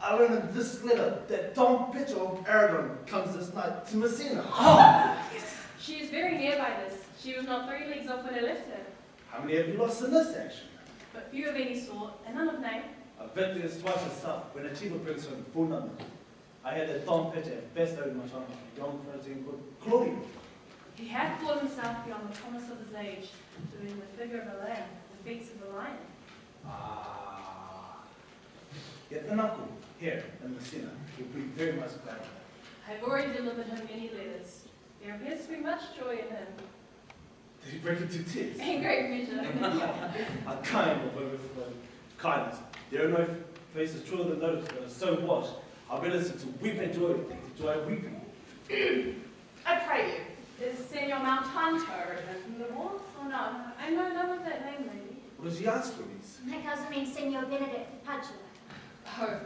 I learned this letter that Don Petro of Aragon comes this night to Messina. Yes. She is very nearby this. She was not 3 leagues off when I left her. How many have you lost in this action? But few of any sort, and none of name. A victory is twice as tough when a chief brings home full number. I had that Don Petro best out of my time, young Frozen called Claudio. He had thought himself beyond the promise of his age, doing the figure of a lamb, the feats of a lion. Yet the knuckle here in Messina will be very much glad. I've already delivered him many letters. There appears to be much joy in him. Did he break into tears? In great measure. A kind of overflow kindness. There are no faces truer than those that are so washed. I'll better listen to weep and joy than to joy and weeping. I pray you, is Senor Mountanto returned from the war, or no? I know none of that name, lady. What does he ask for these? My cousin means Senor Benedict Padua. Oh,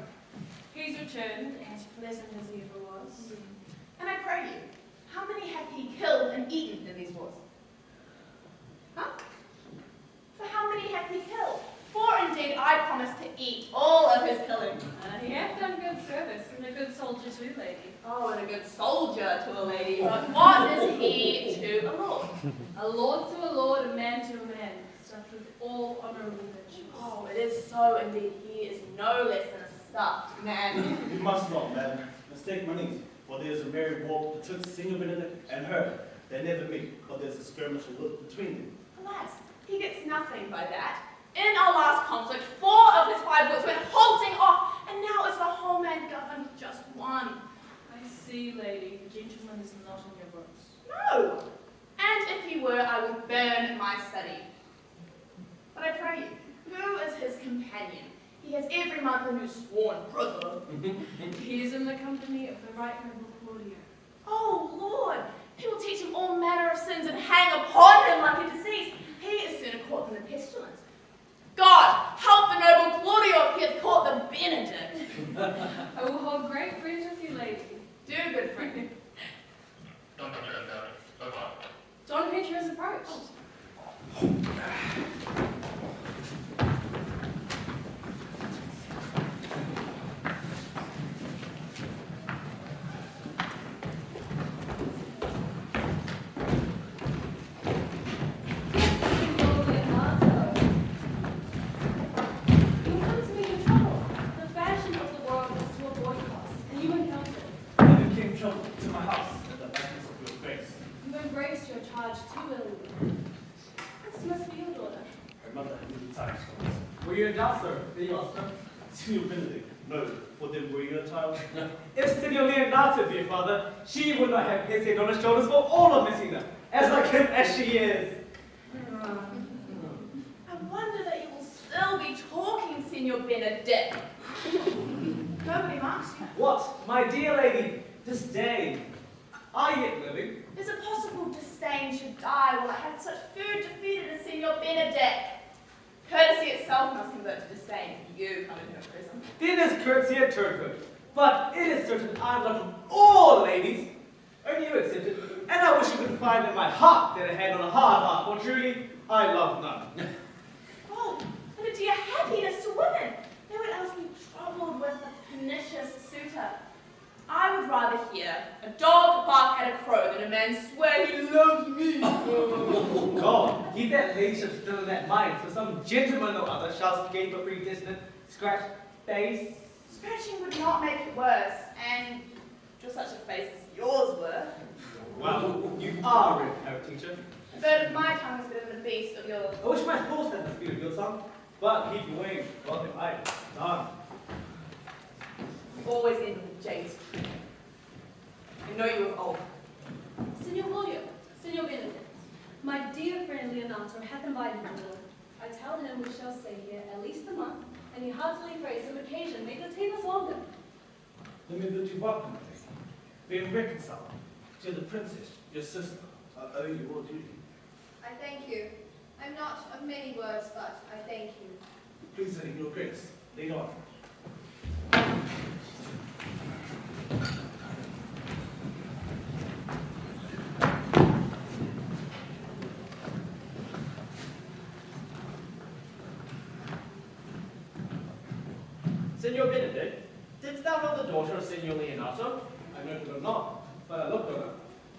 he's returned, as pleasant as he ever was. And I pray you, how many have he killed and eaten in these wars? Huh? For how many have he killed? For indeed I promise to eat all of his killing. He hath done good service, and a good soldier too, lady. Oh, and a good soldier to a lady, but what is he to a lord? A lord to a lord, a man to a man, stuffed with all honourable virtues. Oh, it is so indeed. He is no less than a stuffed man. You must not, madam, mistake my niece, for there is a merry walk betwixt Senor Benedict and her. They never meet, but there's a skirmish between them. Alas, he gets nothing by that. In our last conflict, 4 of his 5 wits went halting off, and now is the whole man governed with just one. I see, lady, the gentleman is not in your books. No! And if he were, I would burn my study. But I pray you, who is his companion? He has every month a new sworn brother. He is in the company of the right noble Claudio. Oh, Lord! He will teach him all manner of sins and hang upon him like a disease. He is sooner caught than the pestilence. God, help the noble Claudio if he has caught the Benedict. I will hold great friends with you, lady. Do, good friend. Don Petro has approached. time stories. Were you a dancer? Did you ask her? Senor Benedict, no, for them wearing a child. If Senor Leonardo be your father, she would not have his head on her shoulders for all of Messina, as like him as she is. I wonder that you will still be talking, Senor Benedict. Nobody marks you. What, my dear lady, disdain? Are you yet living? Is it possible disdain should die while I had such food to feed it as Senor Benedict? Courtesy itself must convert to disdain if you come into her prison. Then is courtesy a turncoat. But it is certain I am loved of all ladies, only you accepted, and I wish you could find in my heart that I had on a hard heart, for truly I love none. Oh, but a dear happiness to women. They would else be troubled with a pernicious suitor. I would rather hear a dog bark at a crow than a man swear he loves me. God, keep that ladyship still in that mind, for some gentleman or other shall escape a predestined scratched face. Scratching would not make it worse, and just such a face as yours were. Well, you are a red coat teacher. A bird of my tongue is better than a beast of yours. I wish my horse had the speed of your son, but keep your wings, God, if I done. Always in Jade's. I know you of old. Senor Julio, Senor Benedict, my dear friend Leonardo hath invited me to dinner. I tell him we shall stay here at least a month, and he heartily prays some occasion may detain us longer. Let me bid you welcome, being reconciled to the princess, your sister. I owe you all duty. I thank you. I'm not of many words, but I thank you. Please, your grace, lead on. Senor Benedict, didst thou know the daughter of Senor Leonardo? I noted her not, but I looked on her.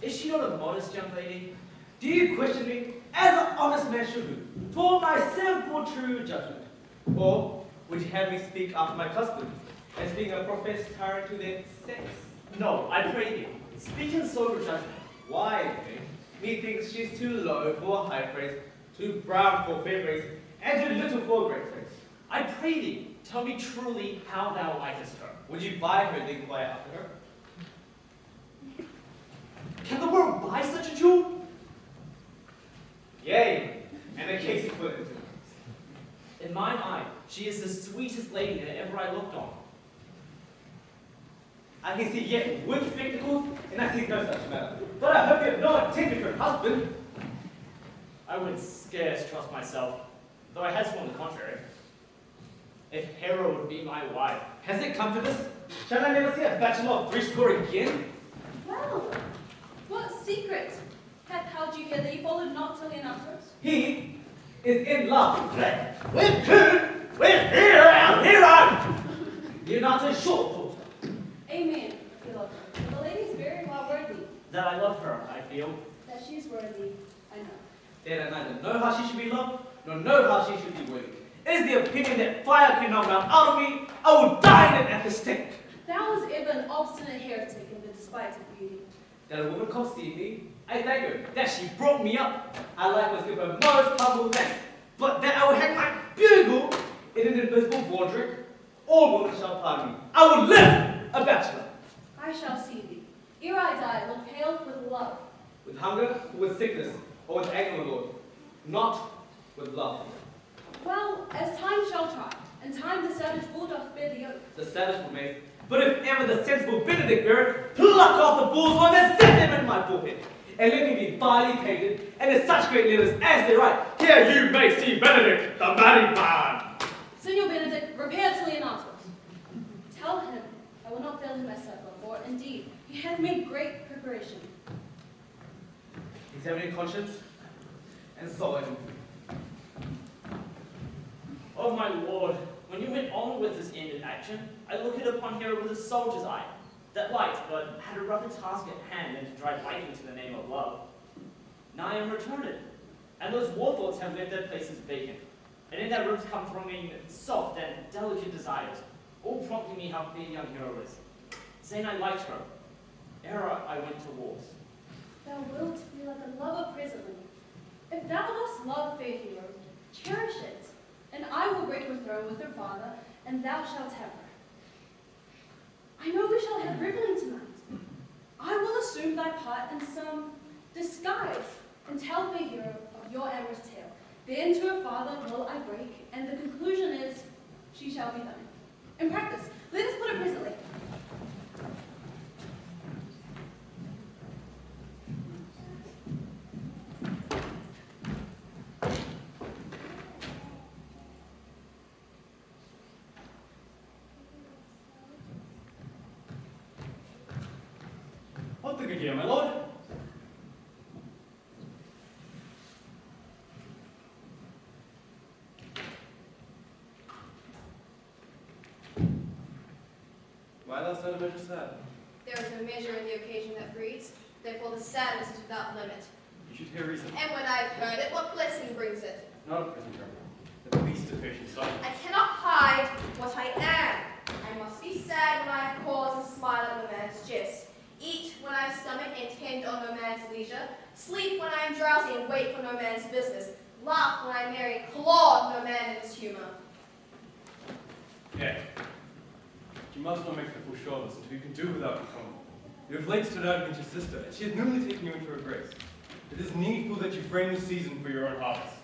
Is she not a modest young lady? Do you question me, as an honest man should do, for my simple true judgment? Or would you have me speak after my custom, as being a professed tyrant to their sex? No, I pray thee, speak in sober judgment. Why, then? Methinks she's too low for high praise, too brown for fair praise, and too little for great praise. I pray thee, tell me truly how thou likest her. Would you buy her, then inquire after her? Can the world buy such a jewel? Yea, and a case put into it. In mine eye, she is the sweetest lady that ever I looked on. I can see yet wood spectacles, and I see no such matter. But I hope you have no intent for a husband. I would scarce trust myself, though I had sworn the contrary. If Hera would be my wife. Has it come to this? Shall I never see a bachelor of threescore again? Well, what secret hath held you here that you followed not to Leonardo's? He is in love. With who? With Hero! Leonardo is short daughter. Amen, beloved. The lady is very well worthy. That I love her, I feel. That she is worthy, I know. Then I neither know how she should be loved, nor know how she should be worthy. It is the opinion that fire cannot melt out of me. I will die in it at the stake. Thou was ever an obstinate heretic in the despite of beauty. That a woman conceived me, I thank her. That she brought me up, I likewise give her most humble thanks. But that I will hang my bugle in an invisible baldric, all women shall pardon me. I will live a bachelor. I shall see thee. Ere I die, look pale with love. With hunger, with sickness, or with anger, my lord. Not with love. Well, as time shall try, and time the savage bull doth bear the yoke. The savage will make. But if ever the sensible Benedict bear it, pluck off the bull's horn and set them in my forehead. And let me be vilely painted, and in such great letters as they write, here you may see Benedict, the married man. Senor Benedict, repair to Leonardo's. Tell him I will not fail him as supper, for indeed he hath made great preparation. Examining conscience and soul. Oh my lord, when you went on with this ended action, I looked upon Hera with a soldier's eye, that liked, but had a rougher task at hand than to drive lightning to the name of love. Now I am returned, and those war thoughts have left their places vacant, and in their rooms come thronging soft and delicate desires, all prompting me how fair young Hera is. Saying I liked her, ere I went to wars. Thou wilt be like a lover presently. If thou dost love fair hero, cherish it, Hero with her father, and thou shalt have her. I know we shall have revelling tonight. I will assume thy part in some disguise, and tell the hero of your amorous tale. Then to her father will I break, and the conclusion is, she shall be thine. In practice, let us put it presently. What the good year, my lord? Why thou so measure sad? There is no measure in the occasion that breeds, therefore the sadness is without limit. You should hear reason. And when I have heard it, what blessing brings it? Not a prison term. The least of patience, son. I cannot hide what I am. I must be sad when I have cause and smile at no man's jest. Eat when I have stomach and tend on no man's leisure. Sleep when I am drowsy and wait for no man's business. Laugh when I am merry and claw no man in his humour. Yet, you must not make the fool show of us until you can do without becoming. You have late stood out against your sister, and she has newly taken you into her grace. It is needful that you frame the season for your own harvest.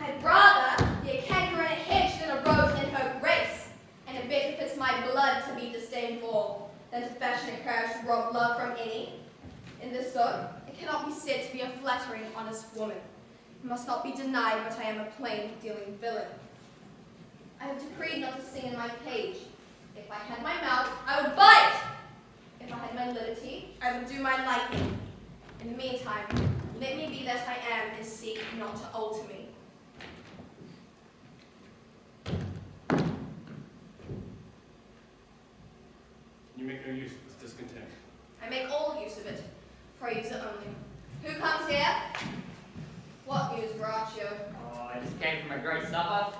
I'd rather be a canker in a hedge than a rose in her grace, and it better fits my blood to be disdainful than to fashion a carriage to rob love from any. In this sort, it cannot be said to be a flattering, honest woman. It must not be denied but I am a plain-dealing villain. I have decreed not to sing in my cage. If I had my mouth, I would bite. If I had my liberty, I would do my liking. In the meantime, let me be that I am and seek not to alter me. You make no use of this discontent. I make all use of it, for I use it only. Who comes here? What news, Veraccio? Oh, I just came from a great supper.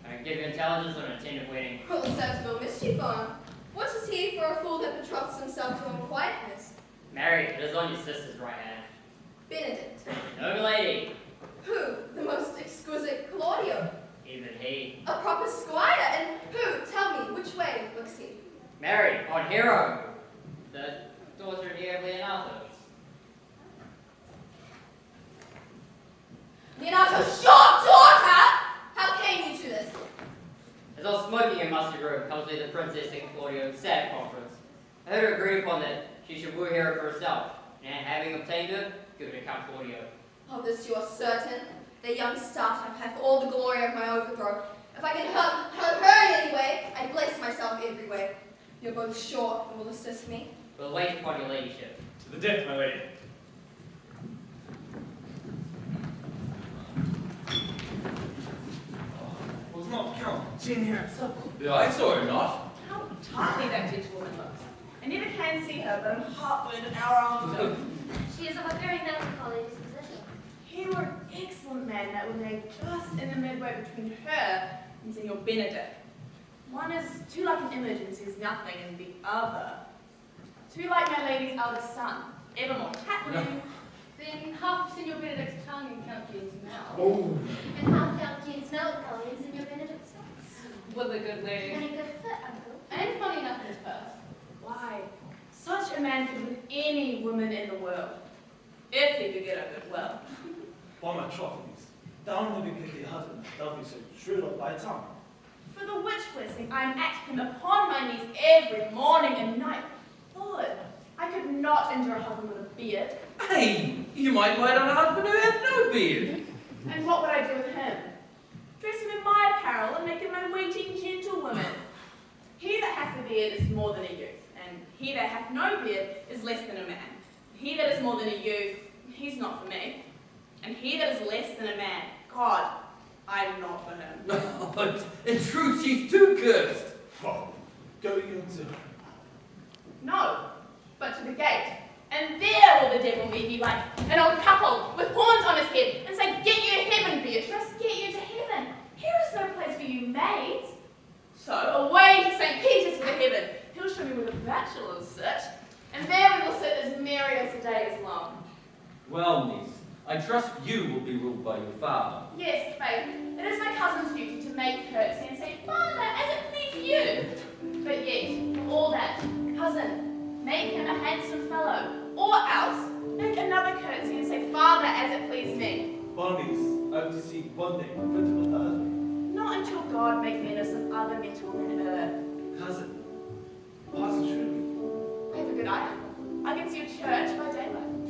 I can give you intelligence on an attendant wedding. Well, sensible mischief on. What is he for a fool that betroths himself to unquietness? Mary, it is on your sister's right hand. Benedict. No lady. Who? The most exquisite Claudio. Even he. A proper squire, and who? Tell me, which way looks he? Mary, on Hero. The daughter of Hero Leonardo. Leonardo's your daughter? How came you to this? As I was smoking in Mustard Room, comes with the Princess and Claudio sad conference. I heard her agree upon that she should woo Hero for herself, and having obtained her, give it to Count Claudio. Of this you are certain? The young startup hath all the glory of my overthrow. If I can help her in any way, I bless myself every way. You're both sure and will assist me? We'll wait upon your ladyship. To the death, my lady. Was not Count Jean here at supper? Yeah, I saw her not. How tightly that gentlewoman looks. I never can see her, but I'm heartburned an hour after. She is of a very melancholy disposition. He were an excellent man that would lay just in the midway between her and Senor Benedict. One is too like an image and says nothing, and the other too like my lady's eldest son, ever more tattling. Then half Senor Benedict's tongue and Count Jean's mouth. Oh. And how Count Jean's melancholy and Senor Benedict's face. With a good lady. And a good foot, uncle. And funny enough in his purse. Why, such a man could win any woman in the world, if he could get a good well. By my trophonies, thou never get thee husband, thou be so shrewd of thy tongue. For the which blessing I am at him upon my knees every morning and night. Lord, I could not endure a husband with a beard. Hey, you might wait on a husband who hath no beard. And what would I do with him? Dress him in my apparel and make him my waiting gentlewoman. He that hath a beard is more than a youth, and he that hath no beard is less than a man. He that is more than a youth, he's not for me. And he that is less than a man, God, I'm not for him. But in truth, she's too cursed. Oh, go you to her. No, but to the gate. And there will the devil meet me like an old couple with horns on his head and say, get you to heaven, Beatrice, get you to heaven. Here is no place for you maids. So away to St. Peter's for the heaven. He'll show me where the bachelors sit, and there we will sit as merry as the day is long. Well, niece, I trust you will be ruled by your father. Yes, faith, it is my cousin's duty to make courtesy and say, fine one day, fit with the husband. Not until God make men of some other metal than earth. Cousin, pass it through me. I have a good eye. I can see a church by daylight.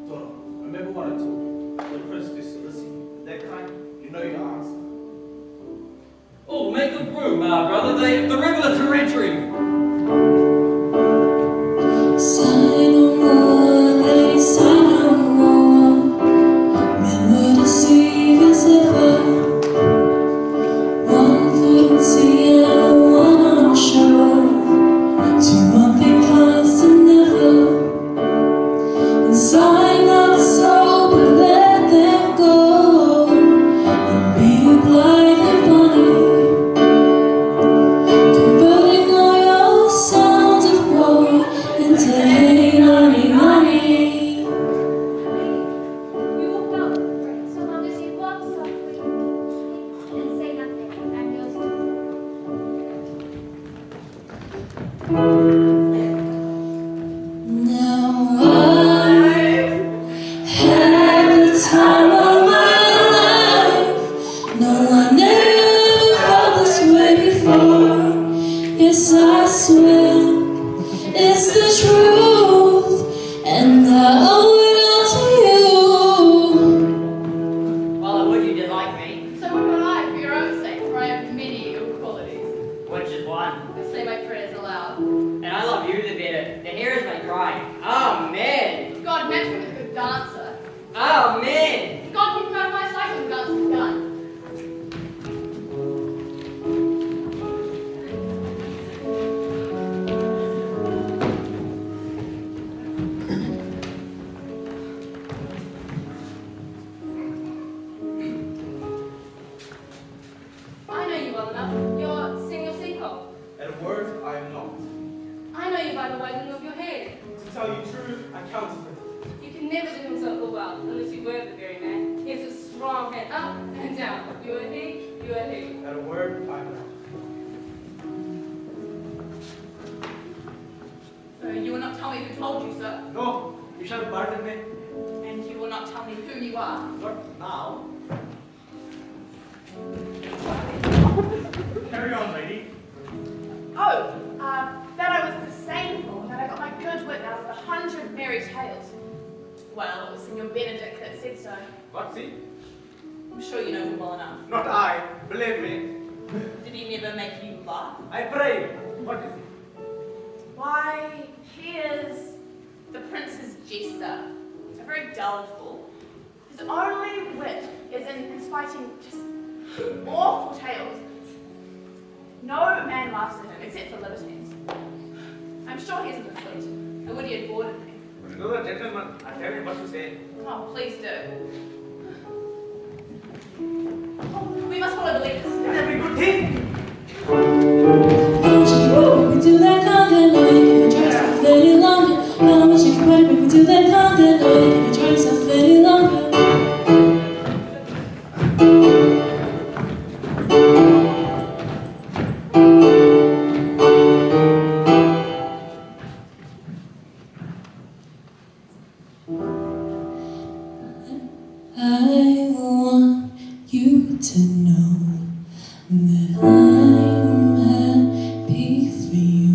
Daughter, remember what I told you. The prince is soliciting. That kind, you know your answer. Oh, make a room, my brother. The rivulets are entering. Sigh no more, lady, sigh no more. Men will deceive as ever. One foot in sea and one on shore. Two won't be constant never. And sigh not so, but let them go. And be blithe and bonny. Converting all your sounds of woe into hey, nani, nani. We walked out. So long as you walk softly and say nothing, I'm yours to Now I had the time of my life. No one ever felt this way before. Yes, I swear it's the truth, and I owe it all to you. Well, I would you did like me, So would I, for your own sake, for I have many good qualities. which is one. I say my prayers aloud. And I love you the better. The hearers may cry, Amen. God match me with a good dancer. Amen. God keep me out of my sight when the dance is done. I know you well enough. You're Senor Cinco. At a word, I am not. I know you by the wagging of your head. To tell you true, I counterfeit. You can never do himself a well unless you were the very man. He has a strong hand up and down. You are he, you are he. At a word, I am not. So you will not tell me who told you, sir. No, you shall pardon me. And you will not tell me who you are. Not now. Carry on, lady. Oh, that I was disdainful, and that I got my good wit out of 100 merry tales. Well, it was Senor Benedict that said so. What's he? I'm sure you know him well enough. Not I. Believe me. Did he never make you laugh? I pray. What is he? Why, he is the prince's jester. A very dull fool. His only wit is in inciting just awful tales. No man laughs at him, except for libertines. I'm sure he isn't a flute. I would he had boarded me. Another gentleman, I tell you what to say. Oh, please do. Oh, we must follow the leaders. That's a good thing. We do that conga, no, you can try yourself any longer. How much you can wait, we do that conga, no, you can try yourself any longer. I want you to know that I'm happy for you.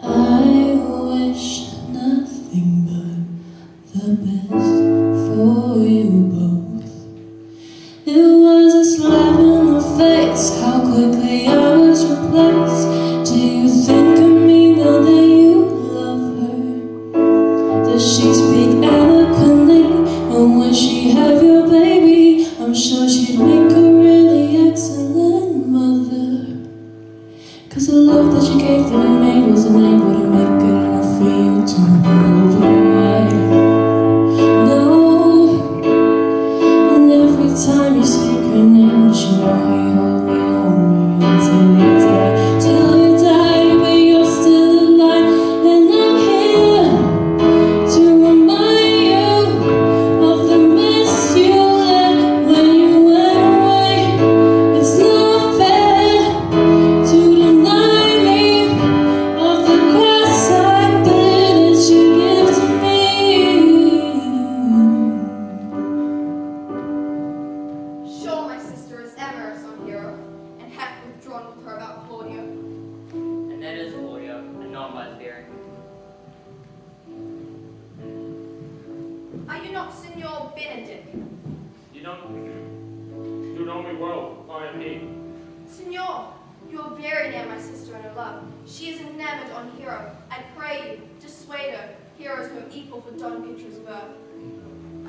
I wish nothing but the best for you both. It was a slap in the face, how quickly I was replaced. Do you think of me now that you love her? Does she speak eloquently? And when she have your baby, I'm sure she'd make a really excellent mother. 'Cause the love that you gave to me made wasn't able to make good enough for you to hold away. No, and every time you speak her name, you know how you hold me until you die, till you die, but you're still alive, and I'm here to remind you of the mess you left when you went away. Signor Benedict. You know me well, I am he. Signor, you are very near my sister in her love. She is enamored on Hero. I pray you, dissuade her. Hero is no equal for Don Petro's birth.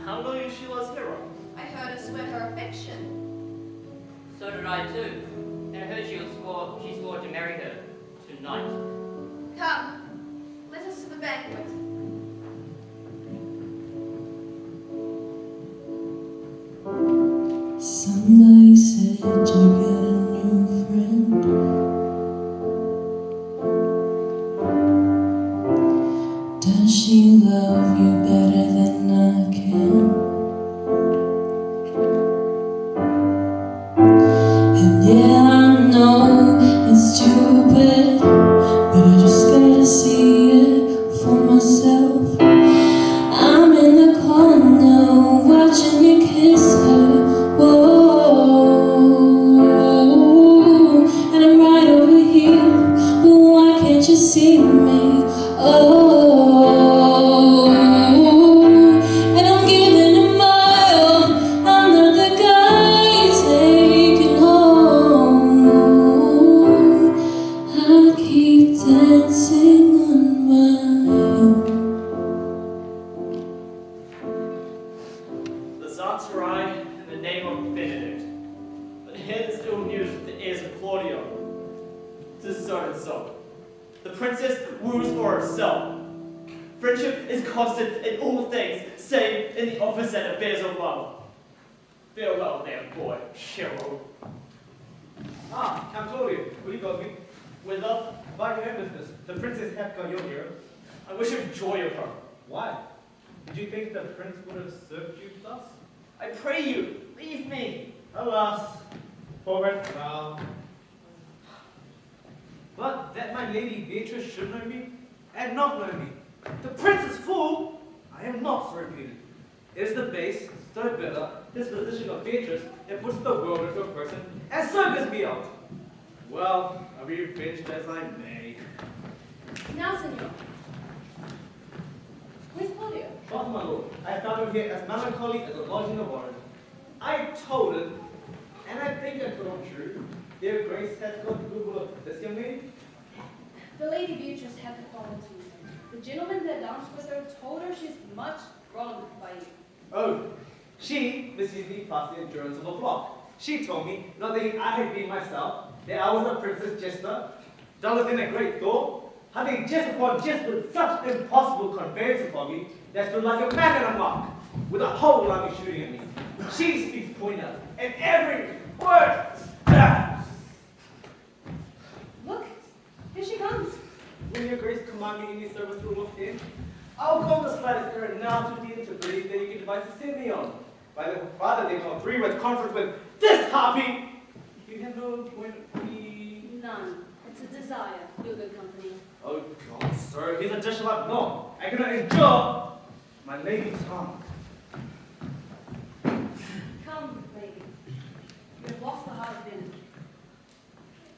How know you she loves Hero? I heard her swear her affection. So did I too. And I heard she swore to marry her tonight. Come, let us to the banquet. Somebody said you got a new friend. Does she love you better than I can? And yeah, I know it's stupid, but I just gotta see it for myself. I'm in the corner watching you kiss her. Whoa, and I'm right over here. Why can't you see me? Oh, and I'm giving it my all. I'm not the guy you're taking home. I keep dancing on my own. The Zatsarai in the name of Benedict. But here's ill news with the ears of Claudio. Tis so and so. The princess woos for herself. Friendship is constant in all things, save in the office and affairs of love. Farewell there, boy, Hero. Ah, Count Claudio, will you go with me? Whither? About your own business. The princess hath got your hero. I wish you joy of her. Why? Did you think the prince would have served you thus? I pray you, leave me. Alas, poor it. But that my lady Beatrice should know me, and not know me. The prince is fool. I am not so reputed. It is the base, so bitter, disposition of Beatrice that puts the world into a person, and so gives me out. Well, I'll be revenged as I may. Now, senor. Where's Claudio? But my lord, I found him here as melancholy as a lodging of origin. I told him, and I think I told him true, dear Grace has got the goodwill of this young lady. The Lady Beatrice had the qualities. The gentleman that danced with her told her she's much wronged by you. Oh, she misses me past the endurance of a flock. She told me, not thinking I had been myself, that I was a princess jester, done within a great thought, having jest upon jest with such impossible conveyance upon me, that stood like a man in a mark, with a whole army shooting at me. She speaks poignant, and every word stabs. Look, here she comes. Will your grace command me any service to look in? I'll go on the slightest errand now to the interpreting that you can devise to send me on. By the father they call three-word conference with this harpy. You have no point of me. None. It's a desire, your good company. Oh God, sir, he's a dish like no. I cannot endure my lady's tongue. Come, lady. You have lost the heart of Benedict.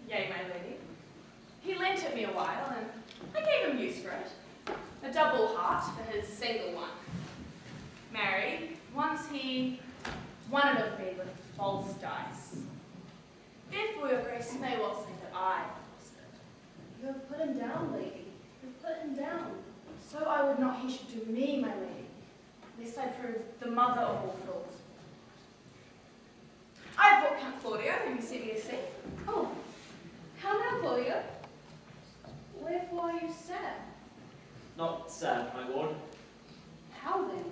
Yea, my lady. He lent it me a while, and I gave him use for it. A double heart for his single one. Marry, once he won it of me with false dice. Therefore, your grace may well say that I lost it. You have put him down, lady. You have put him down. So I would not he should do me, my lady, lest I prove the mother of all fools. I have brought Count Claudio, whom you sent me to see. Oh, how now, Claudio? Wherefore are you sad? Not sad, my lord. How then?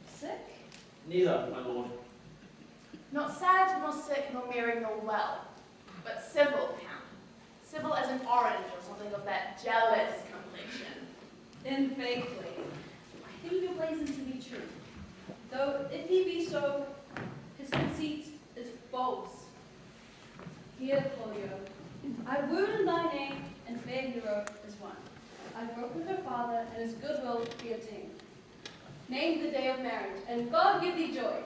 Sick? Neither, my lord. Not sad, nor sick, nor merry, nor well, but civil, Count. Civil as an orange or something of that jealous complexion. In faith, lady, I think you blaze him to be true. Though if he be so, his conceit is false. Here, Claudio, I wooed in thy name, and fair hero is one. I broke with her father, and his goodwill be obtained. Name the day of marriage, and God give thee joy.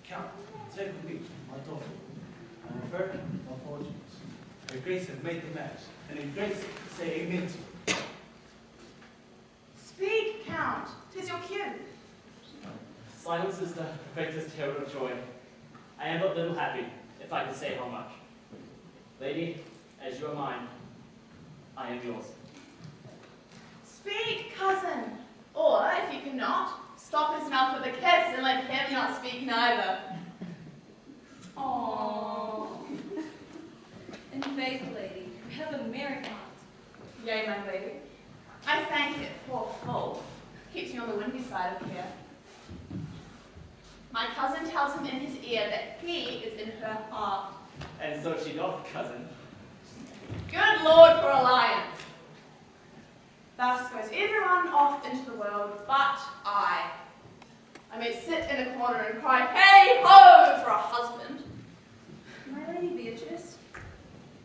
Count, take with me, my daughter. I refer my fortunes. Your grace has made the match, and in grace say amen to it. Speak, Count, 'tis your cue. Silence is the perfectest herald of joy. I am but little happy, if I can say how much. Lady, as you are mine, I am yours. Speak, cousin. Or, if you cannot, stop his mouth with a kiss and let him not speak neither. Aww. In faith, lady, you have a merry heart. Yea, my lady. I thank it, poor fool. Keeps me on the windy side of here. My cousin tells him in his ear that he is in her heart. And so she doth, cousin. Good Lord for alliance. Thus goes everyone off into the world but I. I may sit in a corner and cry, hey ho, for a husband. My lady Beatrice,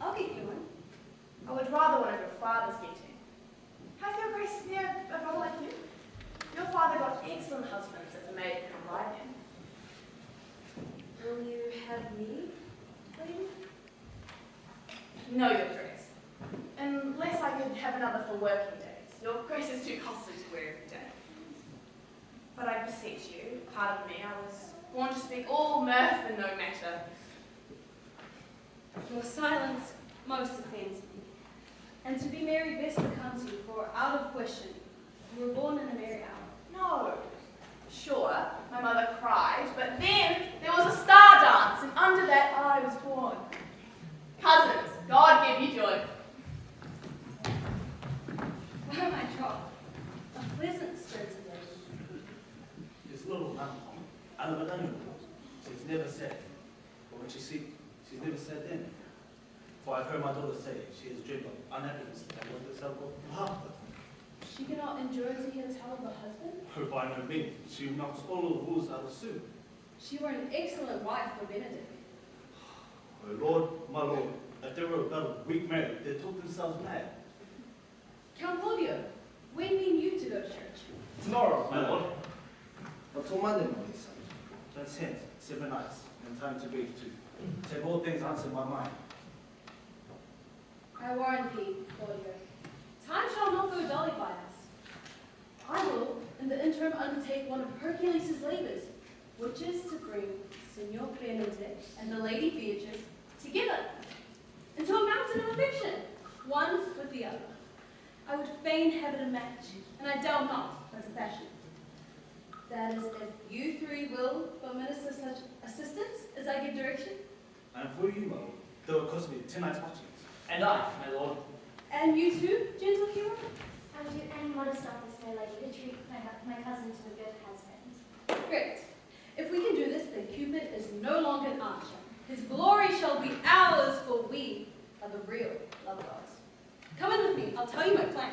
I'll get you one. I would rather one of your father's getting. Has your grace near a brother like you? Your father got excellent husbands if the maid can provide him. Will you have me, lady? No, your grace. Unless I could have another for working days. Your grace is too costly to wear every day. But I beseech you, pardon me, I was born to speak all mirth and no matter. Your silence most offends me, and to be merry best becomes you, for out of question, you were born in a merry hour. No. Sure, my mother cried, but then there was a star dance, and under that I was born. Cousins, God give you joy. By my troth, a pleasant spirit today. This little animal, she's never said. But when she speaks, she's never said then. For I've heard my daughter say she has dreamed of unhappiness and what this herself for half. She cannot endure to hear tell of a husband. Oh, by no means. She knocks all the rules out of Sue. She were an excellent wife for Benedict. Oh, Lord, my Lord, if they were about a week married, they'd talk themselves mad. Count Claudio, when mean you to go to church? Tomorrow, my Lord. Not till Monday, my son. That's hence, 7 nights, and time to breathe too. To have all things answered my mind. I warrant thee, Claudio, time shall not go dully by us. I will, in the interim, undertake one of Hercules' labors, which is to bring Signor Benedict and the Lady Beatrice together into a mountain of affection, one with the other. I would fain have it a match, and I doubt not as a fashion. That is, if you three will but minister such assistance as I give direction. And for you, my Lord, though it cost me 10 nights watching. And I, my lord. And you too, gentle hero? I would do any modest office, fair lady, to treat my cousin to a good husband. Great. If we can do this, then Cupid is no longer an archer. His glory shall be ours, for we are the real love gods. Come in with me, I'll tell you my plan.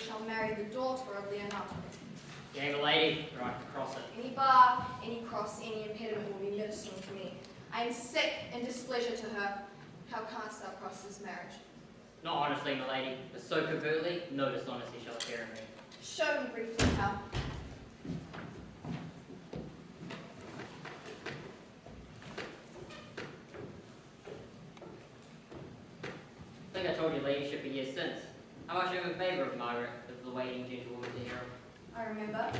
Shall marry the daughter of Leonato. Yea, my lady, right across it. Any bar, any cross, any impediment will be medicine to me. I am sick in displeasure to her. How canst thou cross this marriage? Not honestly, my lady, but so covertly, no dishonesty shall appear in me. Show me briefly how. I think I told your ladyship a year since how much I'm in favour of Margaret, the waiting gentlewoman to hear. I remember.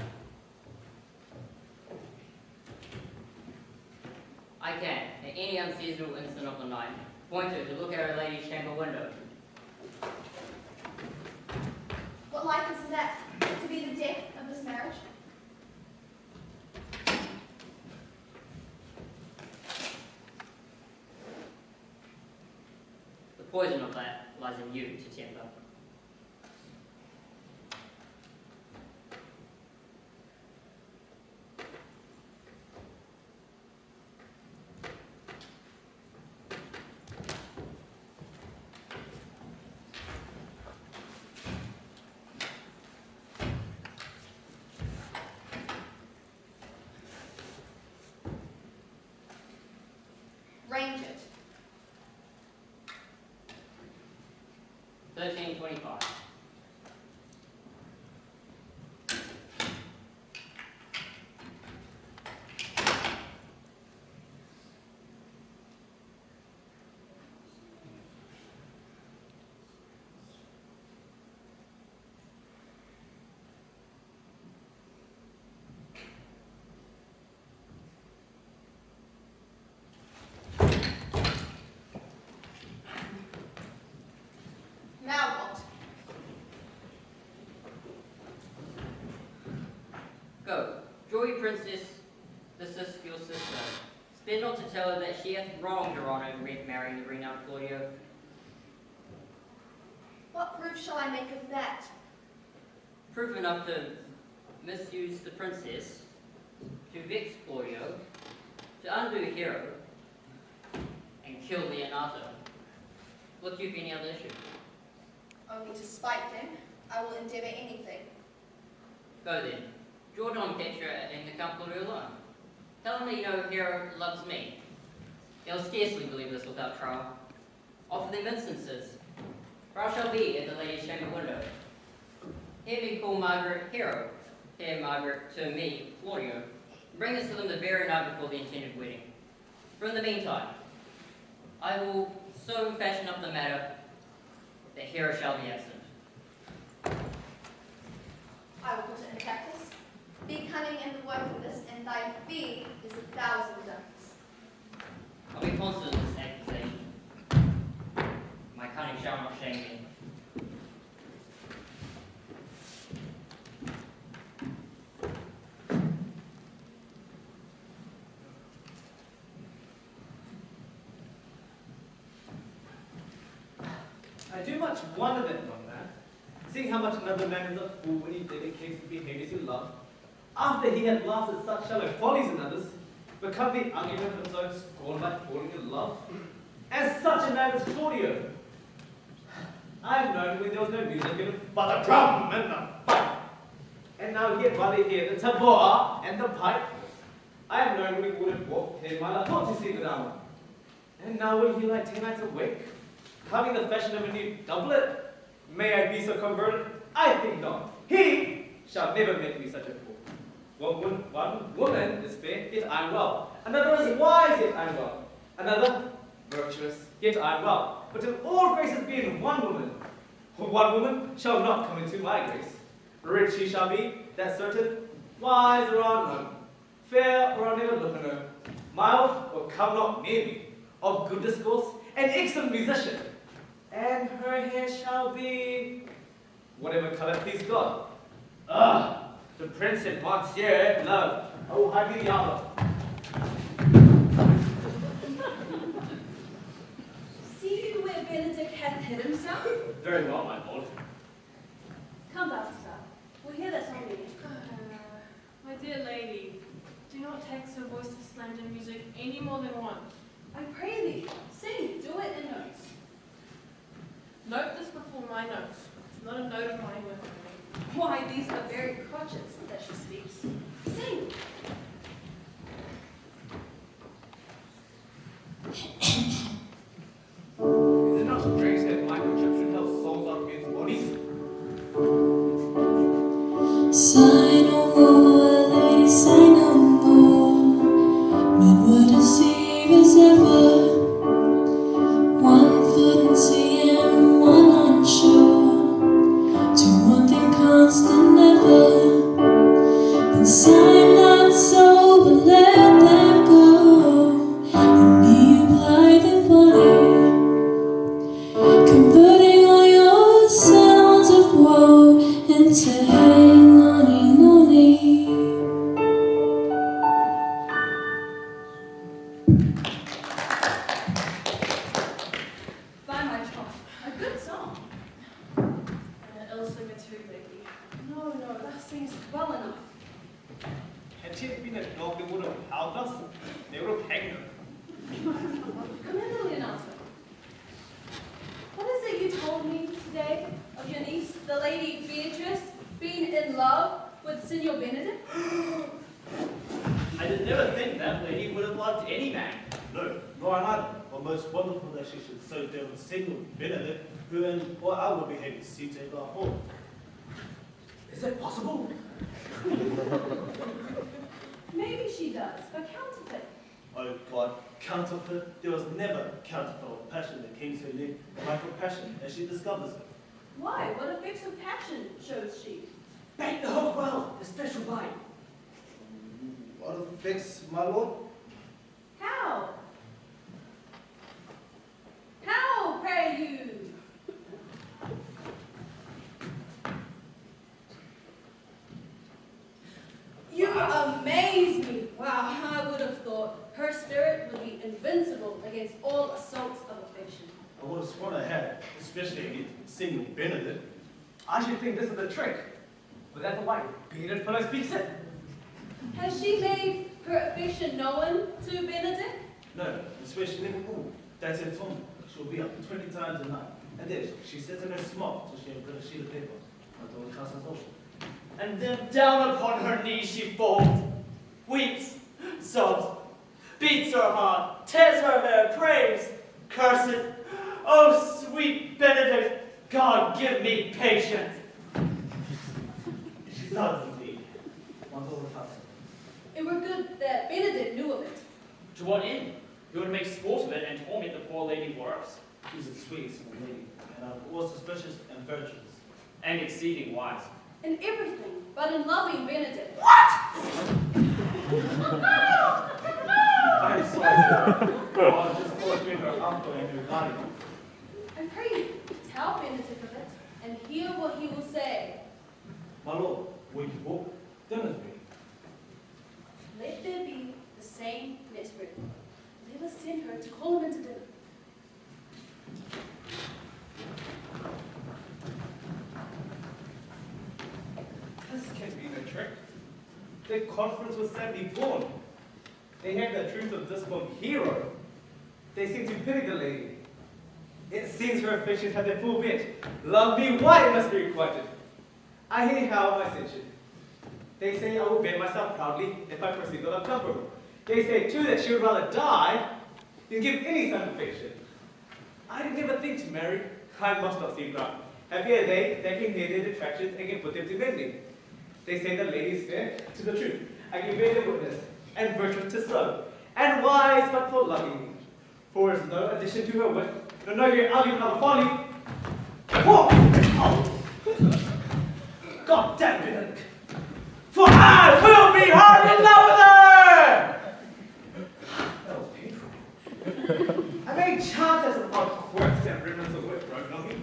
I can, at any unseasonable instant of the night, point her to look at her lady's chamber window. What like is that to be the death of this marriage? The poison of that lies in you to temper. 1325. Now what? Go, draw your princess, your sister. Spare not to tell her that she hath wronged her honour in marrying the renowned Claudio. What proof shall I make of that? Proof enough to misuse the princess, to vex Claudio, to undo Hero, and kill Leonato. Look you for any other issue. Only to spite him, I will endeavour anything. Go then. Draw Don Petra and the Count Claudio alone. Tell him that you know Hero loves me. He'll scarcely believe this without trial. Offer them instances, for I shall be at the lady's chamber window. Hear me call Margaret Hero, hear Margaret to me, Claudio. Bring us to them the very night before the intended wedding. For in the meantime, I will so fashion up the matter that Hero shall be absent. I will put it in practice. Be cunning in the work of this, and thy fee is 1,000 ducats. I'll be constant in this accusation. My cunning shall not shame me. I do much wonder that, young man, seeing how much another man is a fool when he dedicates to behaviors you love, after he had laughed at such shallow follies in others, become the argument of his own scorn by falling in love. As such a man as Claudio, I have known when there was no music in him but the drum and the pipe. And now here by the ear, the tabor and the pipe. I have known when he would have walked here my thought to see the down. And now will he lie 10 nights awake, carving the fashion of a new doublet? May I be so converted? I think not. He shall never make me such a fool. One woman is fair, yet I am well. Another is wise, yet I am well. Another virtuous, yet I am well. But if all graces be in one woman shall not come into my grace. Rich she shall be, that's certain, wise or unknown, fair or I'll never look on her, mild or come not near me, of good discourse, an excellent musician, and her hair shall be whatever colour please God. The prince and monsieur love. Oh, how do you yell? See you where Benedict hath hid himself? Very well, my lord. Come, Balthasar. We'll hear that song again. My dear lady, do not tax her voice to slander music any more than once. I pray thee, sing, do it in notes. Note this before my notes. It's not a note of mine with me. Why, these are very crotchets that she speaks. Sing. Is it not strange that microchips should have souls out of men's bodies? Sigh no more, lady, sigh no more. Men were deceived as ever. One foot in sea and one on shore. To one thing constant never. Then sigh not so, but let them go. And be blithe and bonny, converting all your sounds of woe into hey, nonny, nonny. By my troth, a good song. And an ill singer too, lady. No, that sings well enough. Had she been a dog, they would have howled us. They would have hanged her. Come in, Leonato. What is it you told me today of your niece, the Lady Beatrice, being in love with Signor Benedict? I did never think that lady would have loved any man. No, nor I neither. but most wonderful that she should so deal with single Benedict, who in all outward behaviour seemed to take our whole. Is it possible? Maybe she does, but counterfeit. Oh God, counterfeit? There was never counterfeit of passion that came to live life of passion, as she discovers it. Why? What effects of passion shows she? Bait the whole world, a special bite. What effects, my lord? How? How, pray you? You amaze me. Wow, I would have thought her spirit would be invincible against all assaults of affection. I would have sworn I had, especially against single Benedict. I should think this is a trick. But that's why bearded fellow speaks it. Has she made her affection known to Benedict? No, especially never will. That's her tongue. She'll be up 20 times a night. And then she sits in her smock till she has got a sheet of paper. Until it casts us off. And then down upon her knees she falls, weeps, sobs, beats her heart, tears her hair, prays, curses. Oh, sweet Benedict, God give me patience. She does indeed. Until it casts us. It were good that Benedict knew of it. To what end? You would make sport of it and torment the poor lady worse. She's a sweet small lady, and I'm all suspicious and virtuous. And exceeding wise. In everything, but in loving Benedict. I'm sorry, God just forced me her uncle and her guardian. And pray you, tell Benedict of it, and hear what he will say. My lord, will you walk dinner with me? Let there be the same letter. Let us send her to call him into dinner. This can't be no trick. Their conference was sadly born. They have the truth of this one hero. They seem to pity the lady. It seems her affections have their full bent. Love me, why it must be requited. I hear how I censure. They say I will bear myself proudly if I proceed without comfort. They say too that she would rather die than give any son affection. I did never think to marry. I must not seem proud. Happy are they that can hear their detractions and can put them to mending. They say the lady is fair to the truth. I can bear the witness, and virtuous to so, and wise but for loving me. For is no addition to her wit, nor no great argument of folly. Whoa! Oh. God damn it! For I will be hard in love with her! That was painful. I made chances of odd quirks and remnants of wit broken on me,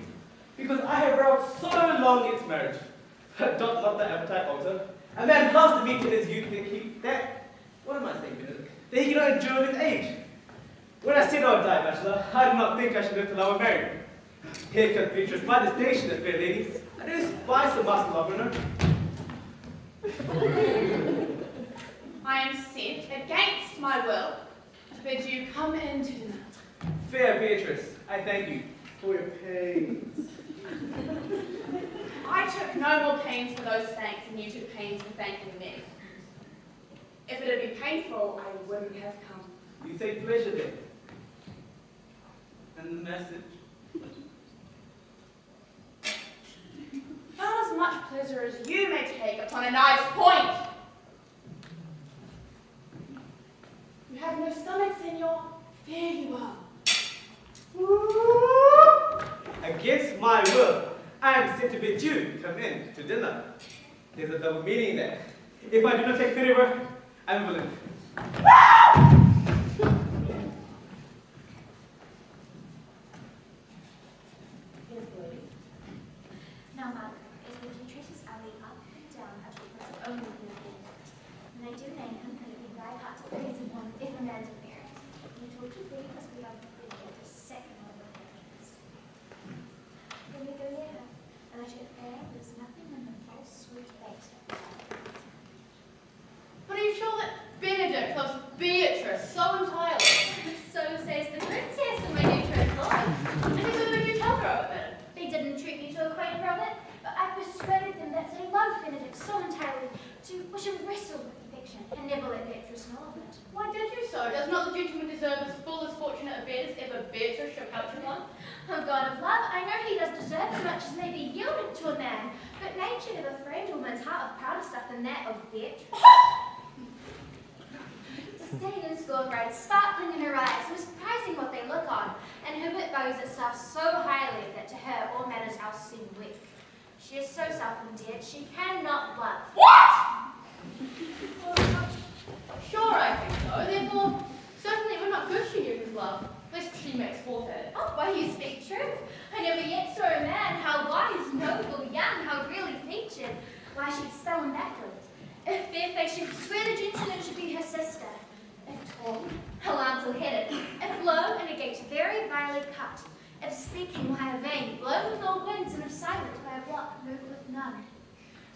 because I have rowed so long its marriage. Doth not the appetite alter? A man loves the meat in his youth and keep that. What am I saying, Benedict? That he cannot endure his age. When I said I would die bachelor, I did not think I should live till I were married. Here comes Beatrice, my distinction, fair lady. I do spice the master love in her. I am sent against my will to bid you come in to dinner. Fair Beatrice, I thank you for your pains. I took no more pains for those thanks than you took pains for thanking me. If it had been painful, I wouldn't have come. You say pleasure then. And the message? Not as much pleasure as you may take upon a nice point. You have no stomach, senor. There you are. Against my will, I am sent to bid you come in to dinner. There's a double meaning there. If I do not take pity of her, I'm willing. Now, Mother, is the Beatrice's alley up and down a treatment only in the end. When I do name him, and it be right heart to praise him one if a man to bear it. You talk to thee must be like the a second of the parents. Then we go near her, and I should air there's nothing in the false sweet bait. But are you sure that Benedict loves Beatrice so entirely? So says the princess and my new trade lord. And who did you tell her of it? They didn't treat me to a quaint Robert, but I persuaded them that they loved Benedict so entirely to wish him wrestle with affection and never let Beatrice know of it. Why did you so? Does not the gentleman deserve as full as fortunate a offence if a Beatrice should couch one? Oh God of love, I know he does deserve as much as may be yielded to a man, but nature never framed a woman's heart of prouder stuff than that of Beatrice. Disdain and scorn bright, sparkling in her eyes, was prizing what they look on, and her wit values itself so highly that to her all matters else seem weak. She is so self-endeared, she cannot love. What? Sure, I think so. Therefore, certainly it would not good she knew his love, lest she makes forfeit. Oh, why you speak truth. I never yet saw a man, how wise, noble, young, how really featured. Why she'd spell him backward. If Fairface should swear the gentleman should be her sister. If tall, how lancel-headed. If low, and a gait very vilely cut. If speaking, why a vein, blown with all winds, and if silent, by a block, moved with none.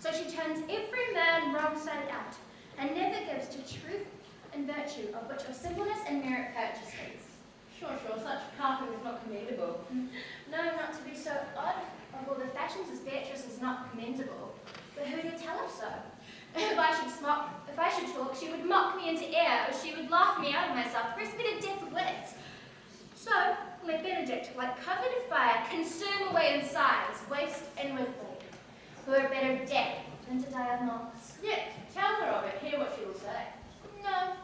So she turns every man wrong side out, and never gives to truth and virtue, of which of simpleness and merit purchases. Sure, such carping is not commendable. No, not to be so odd, of all the fashions as Beatrice is not commendable. But who did tell her so? If I should talk, she would mock me into air, or she would laugh me out of myself, press me to death of wits. So, let Benedict, like covered fire, consume away in sighs, waste inwardly. Who are better dead than to die of knocks. Yet, tell her of it, hear what she will say. No.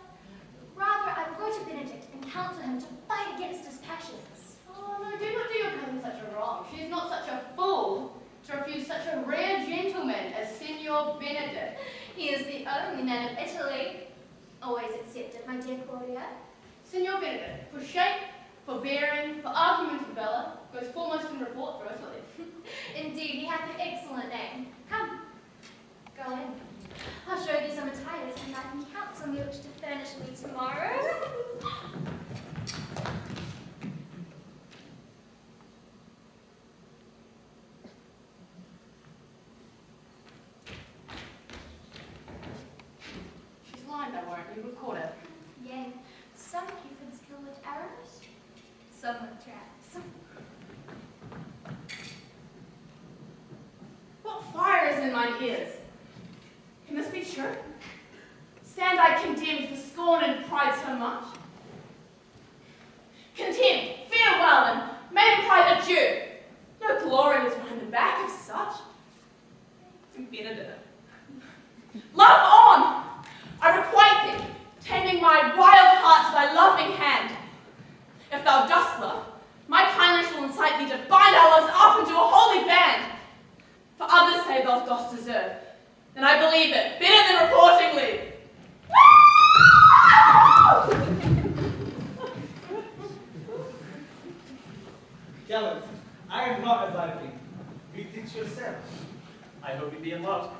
Rather, I would go to Benedict and counsel him to fight against his passions. Oh, no, do not do your cousin such a wrong. She is not such a fool to refuse such a rare gentleman as Signor Benedict. He is the only man of Italy. Always accepted, my dear Claudia. Signor Benedict, for shape, for bearing, for argument and valour, goes foremost in report for Italy. Indeed, he hath an excellent name. Come, go in. I'll show you some attires, and I can counsel me which to furnish me tomorrow. She's lying though, weren't you? We've caught her. Yea, some Cupid's kill with arrows, some with traps. What fire is in mine ears? Can this be true? Stand I condemned for scorn and pride so much? Contempt, farewell, and maiden pride adieu. No glory is behind the back of such. Benedict. Love on! I requite thee, taming my wild heart to thy loving hand. If thou dost love, my kindness will incite thee to bind our loves up into a holy band. For others say thou dost deserve, then I believe it, better than reportingly. Gallant, I am not as I think. Bethink yourself. I hope you be in love.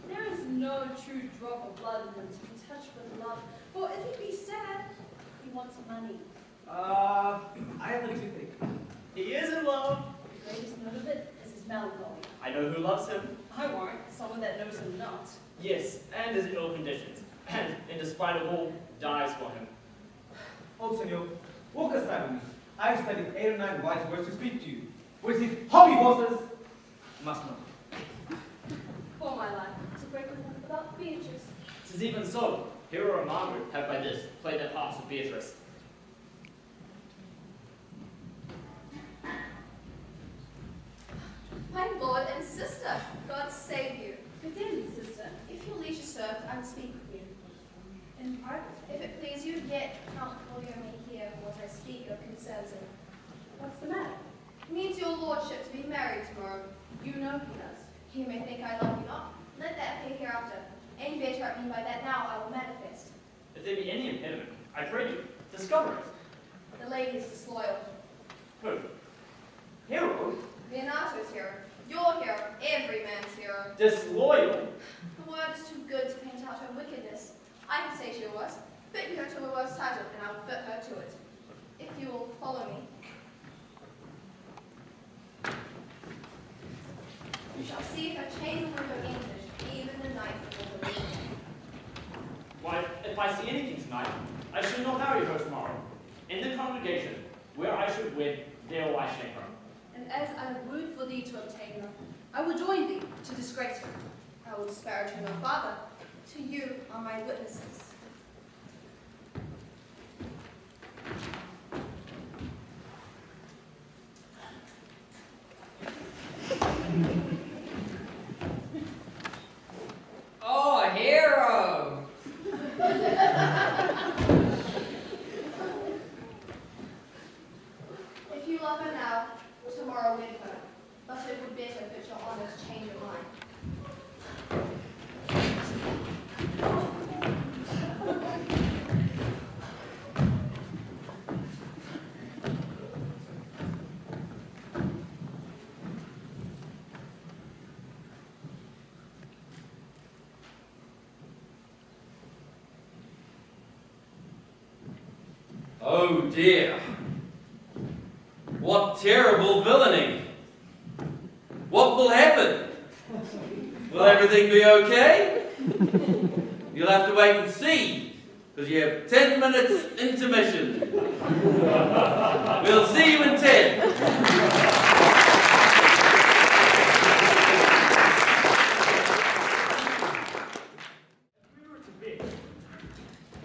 There is no true drop of blood in him to be touched with love, for if he be sad, he wants money. I have a toothache. He is in love. The greatest note of it is his melancholy. I know who loves him. I warrant someone that knows him not. Yes, and is in ill conditions, and, in despite of all, dies for him. Oh, senor, walk aside with me. I have studied 8 or 9 wise words to speak to you. Which these hobby horses must know. For my life, to break with him about Beatrice. 'Tis even so. Hero and Margaret have by this played their parts with Beatrice. My lord and sister, God save you. Good day, sister. If your leisure served, I would speak with you. In private. If it please you, yet Count Claudio may hear what I speak of concerns him. What's the matter? It means your lordship to be married tomorrow. You know he does. He may think I love you not. Let that appear hereafter. Any better at me by that now I will manifest. If there be any impediment, I pray you, discover it. The lady is disloyal. Who? Hero? Leonato's hero. Your hero. Every man's hero. Disloyal? The word is too good to paint out her wickedness. I can say she was. Fit her to a worse title, and I will fit her to it. If you will follow me. You shall see her chains on her English, even the night before the moon. Why, if I see anything tonight, I shall not marry her tomorrow. In the congregation, where I should wed, there will I shame her. And as I wooed for thee to obtain her, I will join thee to disgrace her. I will disparage her no farther. To you are my witnesses. Oh dear. What terrible villainy. What will happen? Will everything be okay? You'll have to wait and see, because you have 10 minutes intermission. We'll see you in 10.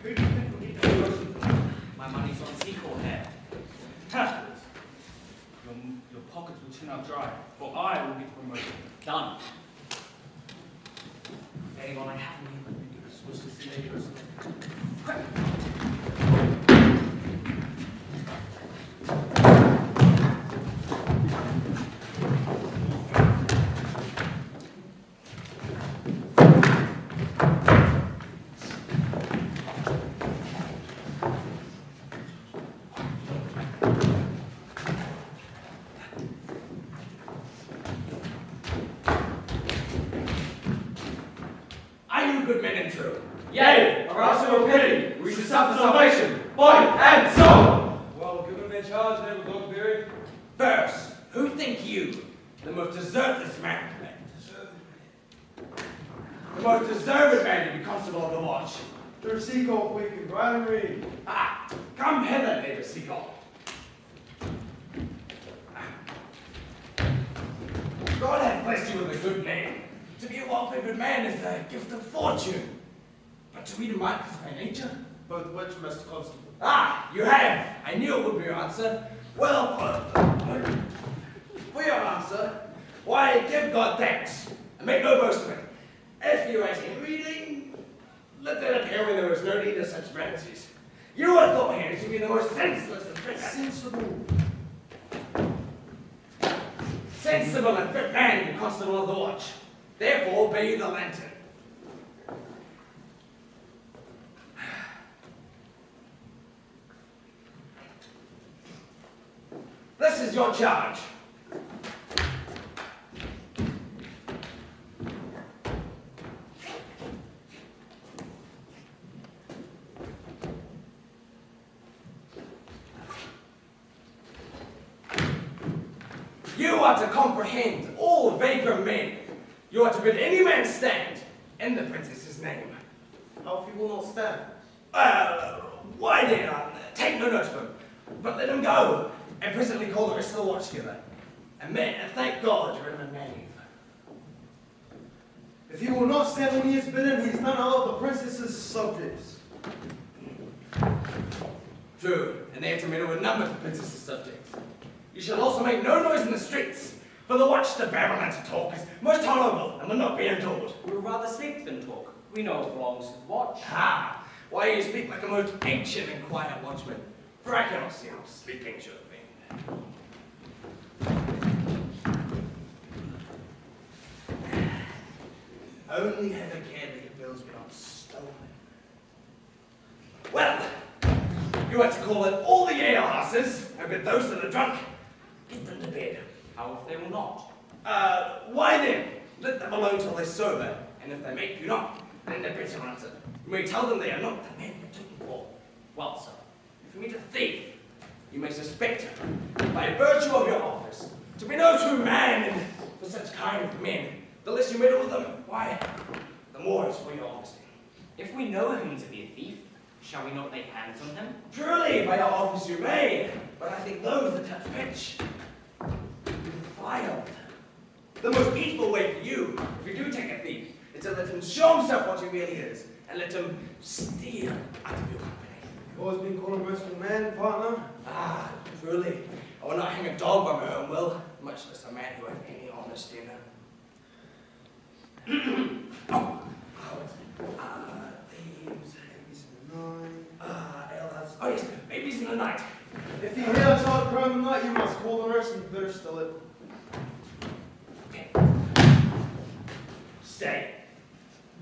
Who do you think will get the promotion? My money's on sequel here. Your pockets will turn out dry, for I will get promoted. Done. Anyone I haven't even supposed to see a person. Are you good men and true? Yea, arouse your pity, we should suffer salvation, body and soul. Well, given their charge, never Dogberry. First, who think you the most deservedest man? The most deserved man to be constable of the watch? Their Seacock we can write and read. Ah, come hither, neighbor Seagull. God hath blessed you with a good name. To be a well-favored man is a gift of fortune. But to read a mind is by nature. Both which, Mr. Constable? Ah, you have. I knew it would be your answer. Well, for your answer, why, give God thanks, and make no boast of it. As for your writing and reading, let that appear when there is no need of such vanities. You are thought here to be the most senseless and fit sensible and fit man to be constable of the watch. Therefore, obey the lantern. This is your charge. You are to comprehend all vagrant men. You are to bid any man stand in the princess's name. How if he will not stand? Why then, take no note of him, but let him go, and presently call the rest of the watch together. And thank God you're in a knave. If he will not stand when he is bidden, he is none of the princess's subjects. True, and they have to meddle with none but the princess's subjects. You shall also make no noise in the streets, for the watch to babble and to talk is most tolerable and will not be endured. We would rather sleep than talk. We know it belongs to the watch. Ah, why you speak like a most ancient and quiet watchman, for I cannot see how sleeping should have been. Only have a care that your bills be not stolen. Well, you have to call in all the alehouses, and bid those that are drunk, get them to bed. How if they will not? Why then? Let them alone till they're sober, and if they make you not, then they're better answered. You may tell them they are not the men you're looking for. Well, sir. If you meet a thief, you may suspect him, by virtue of your office, to be no true man, and for such kind of men, the less you meddle with them, why, the more is for your honesty. If we know him to be a thief, shall we not lay hands on him? Truly, by your office you may, but I think those that touch pitch will be defiled. The most peaceful way for you, if you do take a thief, is to let him show himself what he really is, and let him steal out of your company. You've always been called a merciful man, partner. Ah, truly, I will not hang a dog by my own will, much less a man who has any honesty in him. Thieves, babies in the night. Alehouse. Oh yes, babies in the night. If you hear a child cry in the night, you must call the nurse and bid her still it. Okay. Stay.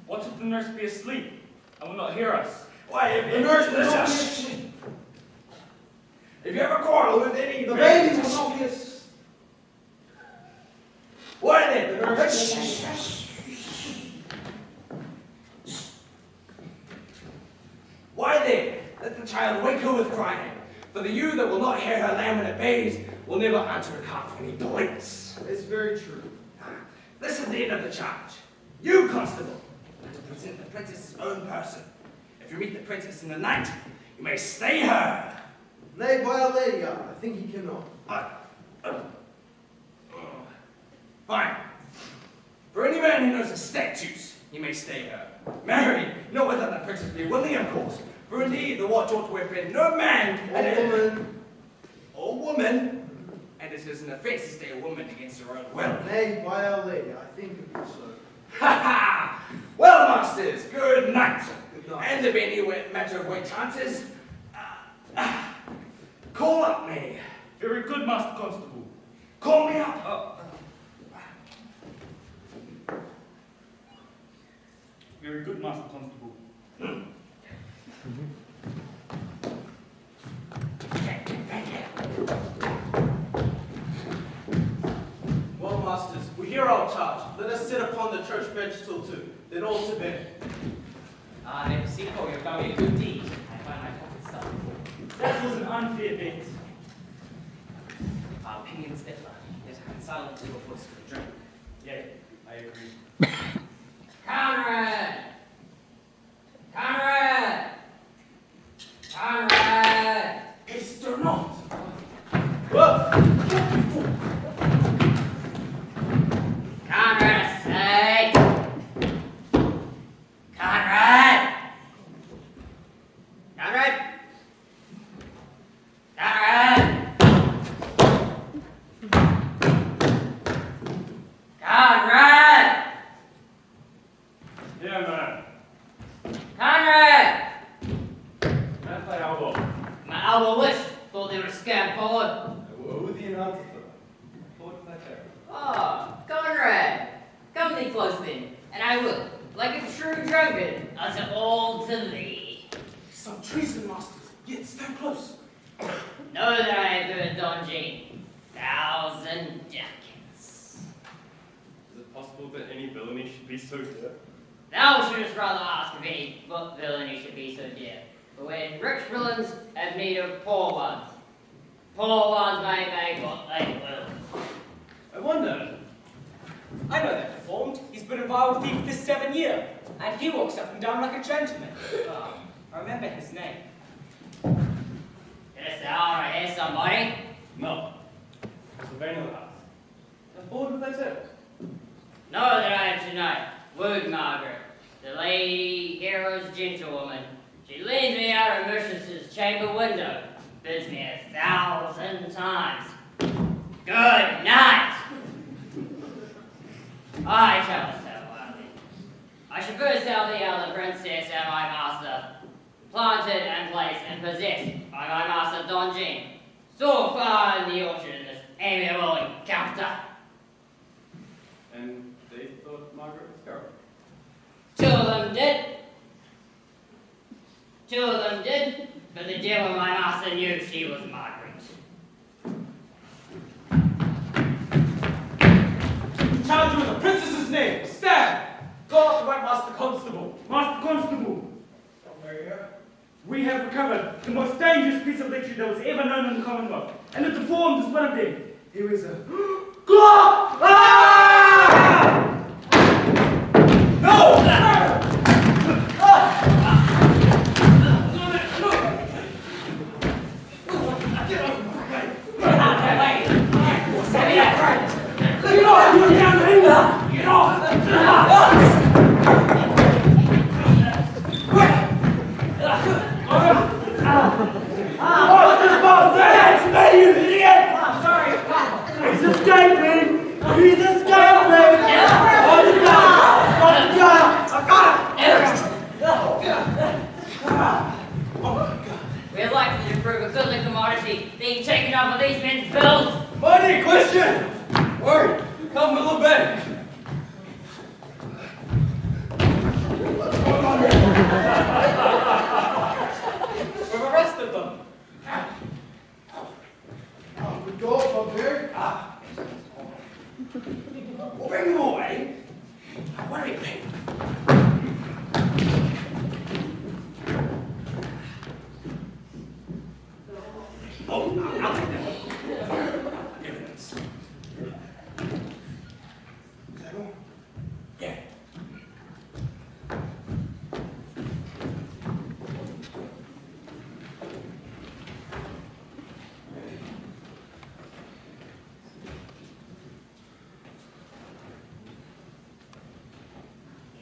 What if the nurse be asleep and will not hear us? Why, if The nurse will not be asleep. If you ever quarrel with any The baby will not be asleep. Why then? The nurse will not be asleep. Why then? Let the child wake her with crying, For the ewe that will not hear her lamb when it bays will never enter a cart when he blinks. It's very true. This is the end of the charge. You, constable, are to present the princess's own person. If you meet the princess in the night, you may stay her. Nay, by Our Lady, I think he cannot. Fine. For any man who knows the statutes, he may stay her. Marry, not without the princess be willing, of course. For indeed, the watch ought to have been no man or woman, and it is an offence to stay a woman against her own will. Nay, by Our Lady, I think of it so. Ha ha! Well, masters, good night. Good night. And if any matter of way chances, call up me. Very good, Master Constable. Call me up. Very good, Master Constable. Well, masters, we hear our charge. Let us sit upon the church bench till 2, then all to bed. Never see how you've done me a good deed. I find my pocket stuff. That was an unfair bet. Our opinions differ, yet I can silence your voice with a drink. Yeah, I agree. Conrad! Conrad! Conrad! Mr. Not. Conrad, I say! Conrad! Conrad! Conrad! Conrad! Yeah, man. Conrad! That's my elbow. My elbow wish. Thought they would scam forward. What would the announcer for? Forward to that chair. Oh, Conrad. Come thee close then, and I will, like a true drunkard, utter all to thee. Some treason, masters. Yet stand close. Know that I have heard Don Jean. 1,000 ducats. Is it possible that any villainy should be so dear? Thou shouldst rather ask if any villainy should be so dear. For when rich villains have need of poor ones may make what they will. I wonder. I know that deformed. He's been involved with thief this 7 year, and he walks up and down like a gentleman. Oh, I remember his name. Didst thou hear somebody? No. Sylvania the house. And forward with that chair. Know that I am tonight wooed Margaret, the lady hero's gentlewoman. She leads me out of Merchant's chamber window, bids me 1,000 times. Good night! I shall tell loudly. I shall first tell thee how the princess and my master, planted and placed and possessed by my master Don Jean, so far in the orchard in this amiable encounter. And they thought Margaret was Carol. Two of them did, but the devil my master knew she was Margaret. Charge you with the princess's name. Stand. Call up the White Master Constable. Master Constable, Here. we have recovered the most dangerous piece of literature that was ever known in the Commonwealth, and the deformed is one of them. Here is a... No! We're likely to prove a goodly commodity being taken up with these men's bills. Money question! Word, come a little bit. We've arrested them. Good God, Bobby. We'll bring them away. What do we pay? Oh, I'll take that. Evidence. Is that all? Yeah.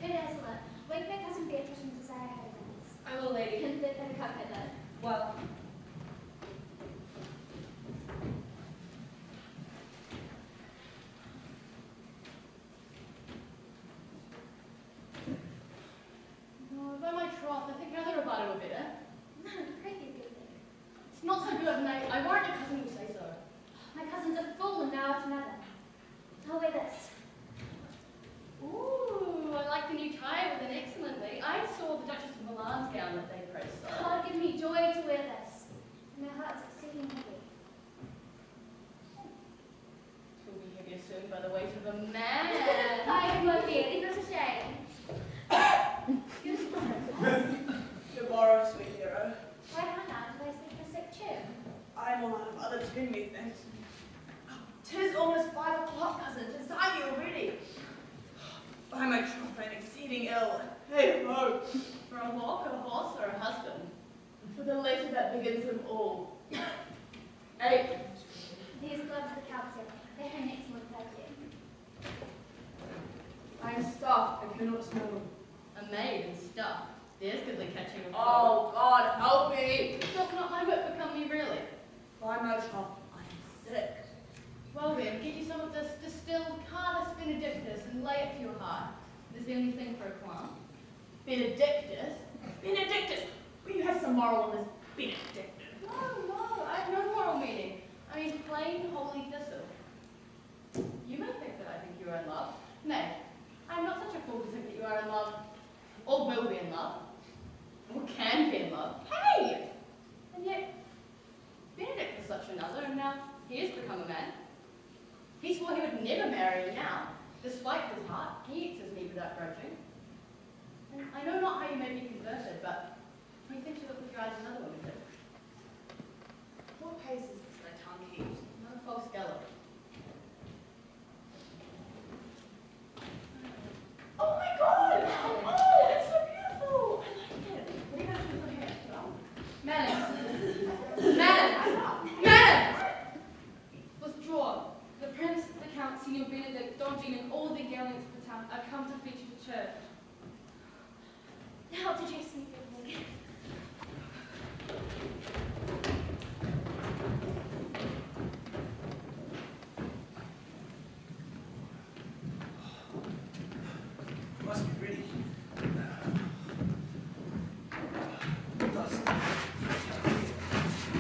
Good, Ursula. Wake my cousin Beatrice and desire her events. I will, lady. Can they come here then? Well, By my troth, I think rather about it a bit, eh? No, pray you good thing. It's not so good, and I warrant your cousin will say so. My cousin's a fool and now it's another. I'll wear this. Ooh, I like the new tie with an excellently. I saw the Duchess of Milan's gown that they praised so. Oh, it gives me joy to wear this. And my heart's exceeding heavy. It will be heavier soon by the weight of a man. I won't be it. It's not a shame. To borrow, sweet hero. Why, Hannah, did I speak for sick cheer? I'm all out of others to bring me things. 'Tis almost 5 o'clock, cousin. 'Tis time you were ready. By my troth, I'm exceeding ill. Hey ho! For a walk, a horse, or a husband? For the letter that begins them all. Hey. These gloves the Count sent me. They're an excellent perfume. I am stuffed and cannot smell them. A maid and stuff. There's goodly catching of Oh, God, help me! Doth not my wit become me really? By my troth, I am sick. Well then, get you some of this distilled Cardus Benedictus and lay it to your heart. It is the only thing for a qualm. Benedictus? Benedictus! Will you have some moral on this Benedictus? No, I have no moral meaning. I mean plain holy thistle. You may think that I think you are in love. Nay, I am not such a fool to think that you are in love. Or will be in love. Or can be in love. Hey! And yet, Benedict was such another, and now he has become a man. He swore he would never marry you now. Despite his heart, he eats his meat without grudging. And I know not how you may be converted, but methinks you look with your eyes as other women do. What pace is this thy tongue keeps? Not a false gallop. Oh my God! Oh, it's so beautiful! I like it. What are you going to do with your hair? Madam! Madam! Madam! Withdraw. The Prince, the Count, Senior Benedict, Dodging, and all the gallants of the town are come to fetch the church. Now to dress me good. Must be ready.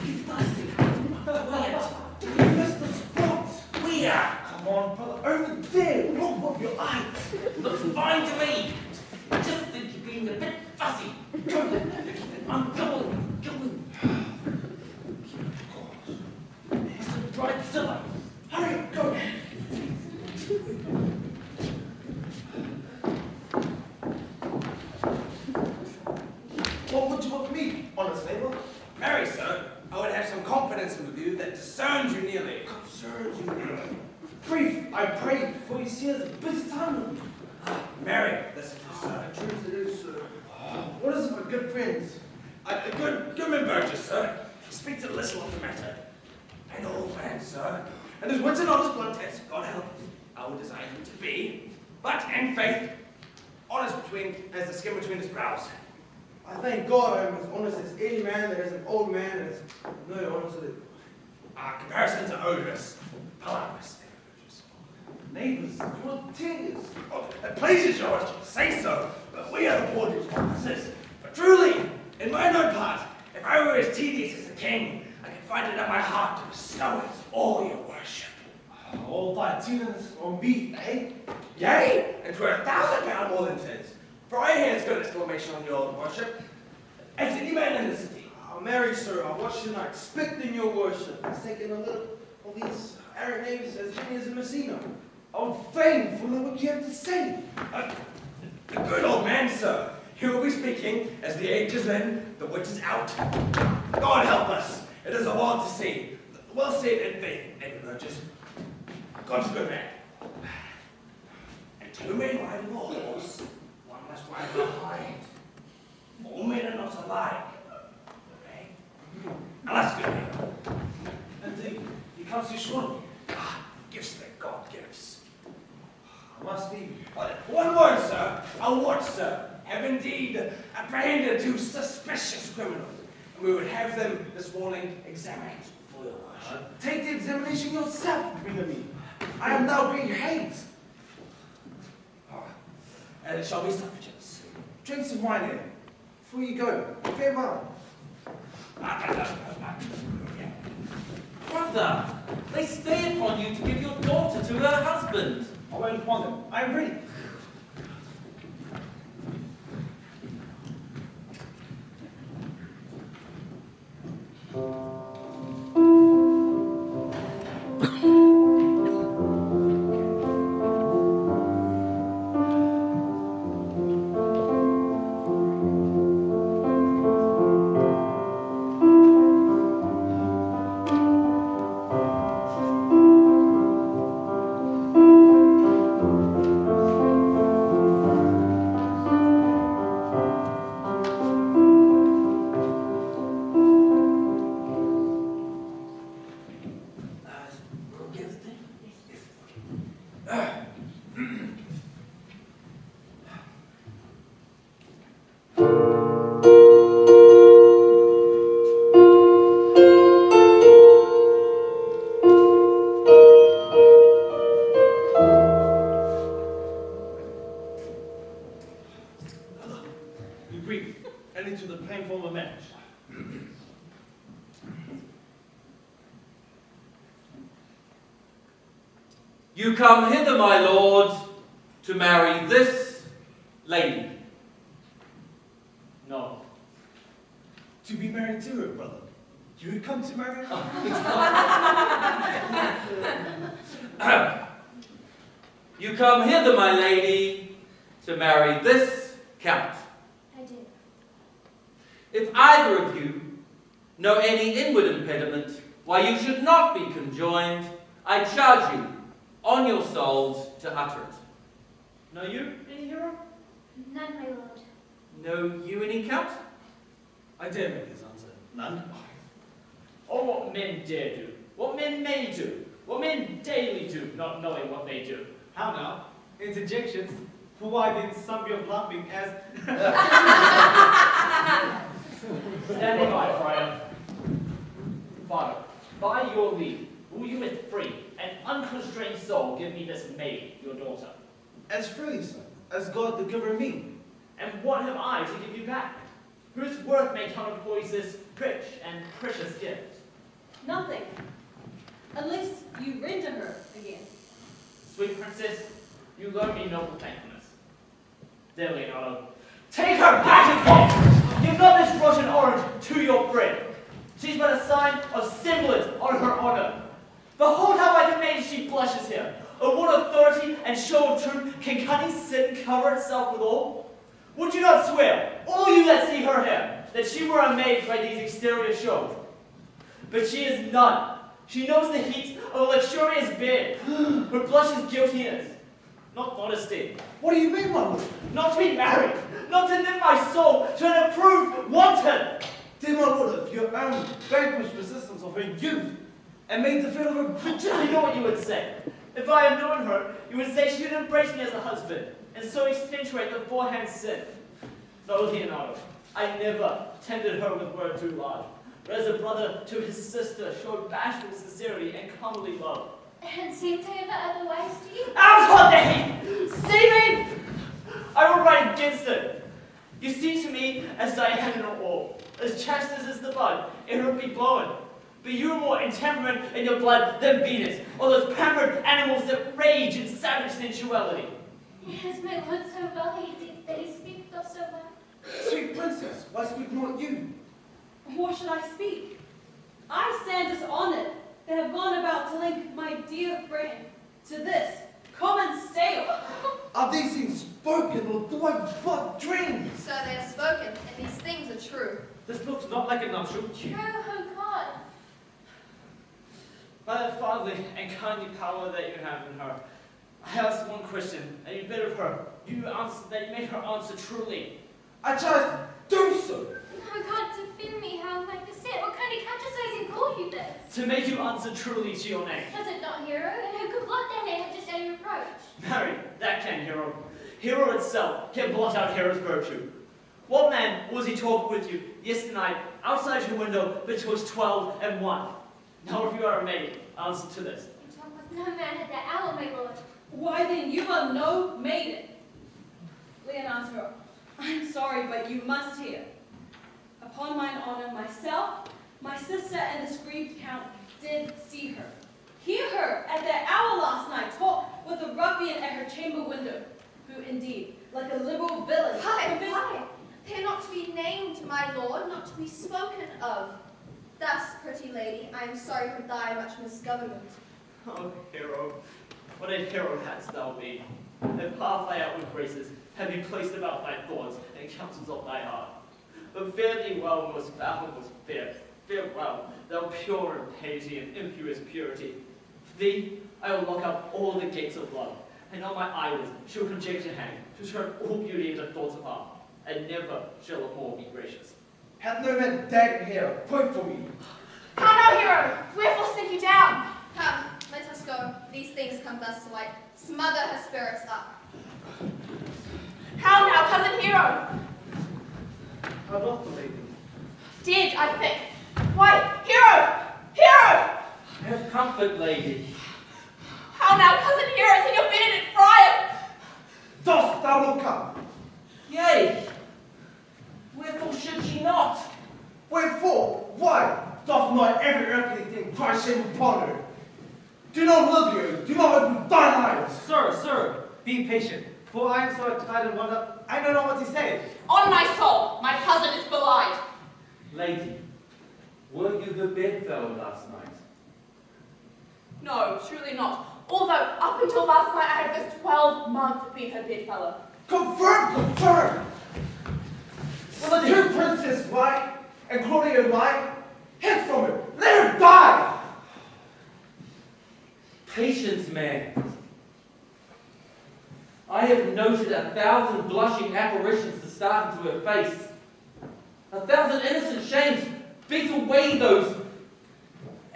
He's thirsty. Quiet. You missed the spot. Where? Come on, brother. Over there. Look of your eyes. Looks fine to me. I just think you're being a bit fussy. I'm going. He's the bright silver. Hurry, go. What would you of me, honest neighbor? Marry, sir, I would have some confidence with you that discerns you nearly. Concerns you nearly. Brief, I pray, for you see us a busy time with me. Marry, listen to The sir. truth it is, sir. What is it for good friends? A good Burgess, sir. He speaks a little of the matter. An old man, sir, and his wits are not as blunt as, God help, I would desire him to be. But in faith, honest as the skin between his brows. I thank God I am as honest as any man that is an old man and has no honesty. Comparisons are odorous. Palamas, Neighbors, your tears. oh, it pleases your worship to say so, but we are the poor Jews' officers. But truly, in my own part, if I were as tedious as the king, I could find it in my heart to bestow it all your worship. All thy tenderness on me, eh? Yea, and 'twere 1,000 pound more than 'tis. For I hear as good exclamation on your worship as any man in the city. Marry, sir, what should I expect in your worship? It's taking a little of these arrant knaves as many as in Messina. I would fain follow what you have to say. A good old man, sir. He will be speaking as the age is in, the wit is out. God help us. It is a world to see. Well said in faith, Burgess. God's good man. And two men riding a horse, one must ride behind. All men are not alike. Okay? And that's good man. Indeed, he comes too short of you. Gifts that God gives. Must be. One word, sir. A what, sir? Have indeed apprehended two suspicious criminals. And we would have them this morning examined for your worship. Take the examination yourself, Benjamin. I am now being hazed. And it shall be suffrages. Drink some wine here. Before you go, farewell. Brother, they stay upon you to give your daughter to her husband. I wait upon them. I am ready. You come hither, my lord, to marry this lady. No. To be married to her, brother. You would come to marry her? You come hither, my lady, to marry this count. I do. If either of you know any inward impediment why you should not be conjoined, I charge you on your souls to utter it. Know you any hero? None, my lord. Know you any count? I dare make his answer. None. Or what men dare do, what men may do, what men daily do, not knowing what they do. How now? Interjections? For why then some be of laughing as... Standing by, friar. Father, by your leave, will you with free and unconstrained soul give me this maid, your daughter? As freely, son, as God the giver me. And what have I to give you back? Whose worth may counterpoise this rich and precious gift? Nothing. Unless you render her again. Sweet princess, you loan me noble thankfulness. There, Leonardo. Take her back again! Give not this Russian orange to your friend. She's but a sign of semblance on her honor. Behold how by the maid she blushes here. Of what authority and show of truth can cunning sin cover itself withal? Would you not swear, all you that see her here, that she were a maid by these exterior shows? But she is none. She knows the heat of a luxurious bed. Her blush is guiltiness, not modesty. What do you mean, my lord? Not to be married, not to knit my soul to an approved wanton. Dear my lord, if your own vanquished resistance of her youth and made the feel of her virginity. I know what you would say. If I had known her, you would say she would embrace me as a husband, and so accentuate the forehand sin. No, Leonardo, I never tended her with word too large, but as a brother to his sister showed bashful sincerity and comely love. And seem to ever otherwise to you? Out on thee! Seeming! I will write against it. You seem to me as Diana in her orb, as chaste as is the bud, it would be blown. But you are more intemperate in your blood than Venus, or those pampered animals that rage in savage sensuality. Yes, my lord, so well that he speak doth so well. Sweet princess, why speak not you? What should I speak? I stand dishonored that have gone about to link my dear friend to this common stale. Are these things spoken, or do I but dream? So they are spoken, and these things are true. This looks not like a nuptial. True, oh God. By that fatherly and kindly power that you have in her, I asked one question, and you bid of her. You answered that you made her answer truly. I just do so. Oh God, defend me, how am I beset? What kind of countercising call you this? To make you answer truly to your name. Was it not Hero? And who could blot their name with just any reproach? Marry, that can Hero. Hero itself can blot out Hero's virtue. What man was he talking with you yesterday night outside your window betwixt 12 and 1? Now if you are a maid, answer to this. You talk with no man at that hour, my lord. Why then, you are no maiden. Leonardo, I'm sorry, but you must hear. Upon mine honor, myself, my sister, and the screamed count did see her. Hear her at that hour last night talk with a ruffian at her chamber window, who indeed, like a liberal villain, Hi. They are not to be named, my lord, not to be spoken of. Thus, pretty lady, I am sorry for thy much misgovernment. Oh, Hero, what a hero hadst thou been, and half thy outward graces have been placed about thy thoughts and counsels of thy heart. But fare thee well, most boundless fair, farewell, thou pure in piety and impure as purity. For thee, I will lock up all the gates of love, and on my eyelids shall conjecture hang, to turn all beauty into thoughts of harm, and never shall a more be gracious. Hath no man dagger here, point for me. How now, Hero? Wherefore sink you down? Come, let us go. These things come thus to light. Smother her spirits up. How now, cousin Hero? How doth the lady? Dead, I think. Why, Hero! Hero! Have comfort, lady. How now, cousin Hero, Senor Benedict Friar? Dost thou look up? Yea. Wherefore should she not? Wherefore? Why? Doth not every earthly thing cry shame upon her? Do not look here, do not open thine eyes. Sir, be patient, for I am so tired and wound up, I know not what to say. On my soul, my cousin is belied. Lady, were you her bedfellow last night? No, truly not. Although, up until last night, I had this 12 months been her bedfellow. Confirm! Will the two princes lie, and Claudia lie? Head from her, let her die! Patience, man. I have noted 1,000 blushing apparitions to start into her face. 1,000 innocent shames beat away those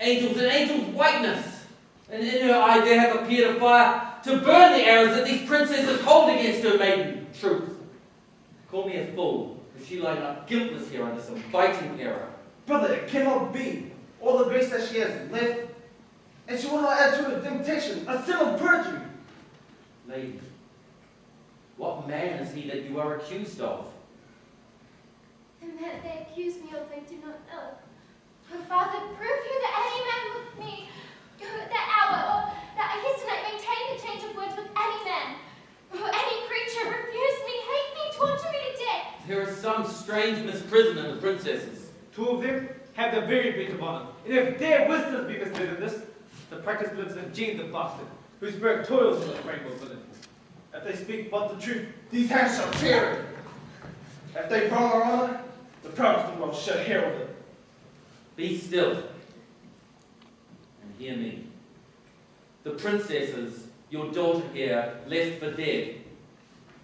angels and angels' whiteness. And in her eye there have appeared a fire to burn the arrows that these princesses hold against her maiden truth. Call me a fool, if she lie not guiltless here under some biting error. Brother, it cannot be. All the grace that she has left, and she will not add to her temptation, a sin of perjury. Lady, what man is he that you are accused of? The man they accuse me of, I do not know. Oh, Father, prove you that any man with me, at that hour, or that I yesterday maintained the change of words with any man, or any creature, refuse me, hate me, torture me to death. There is some strange misprison in the princesses. 2 of them have the very bit of honor, and if their wisdom be misled in this, the practice lives in Jane the bastard, whose spirit toils in the framework of it. If they speak but the truth, these hands shall tear it. If they wrong our honor, the proudest of the world shall herald it. Be still, and hear me. The princesses, your daughter here, left for dead.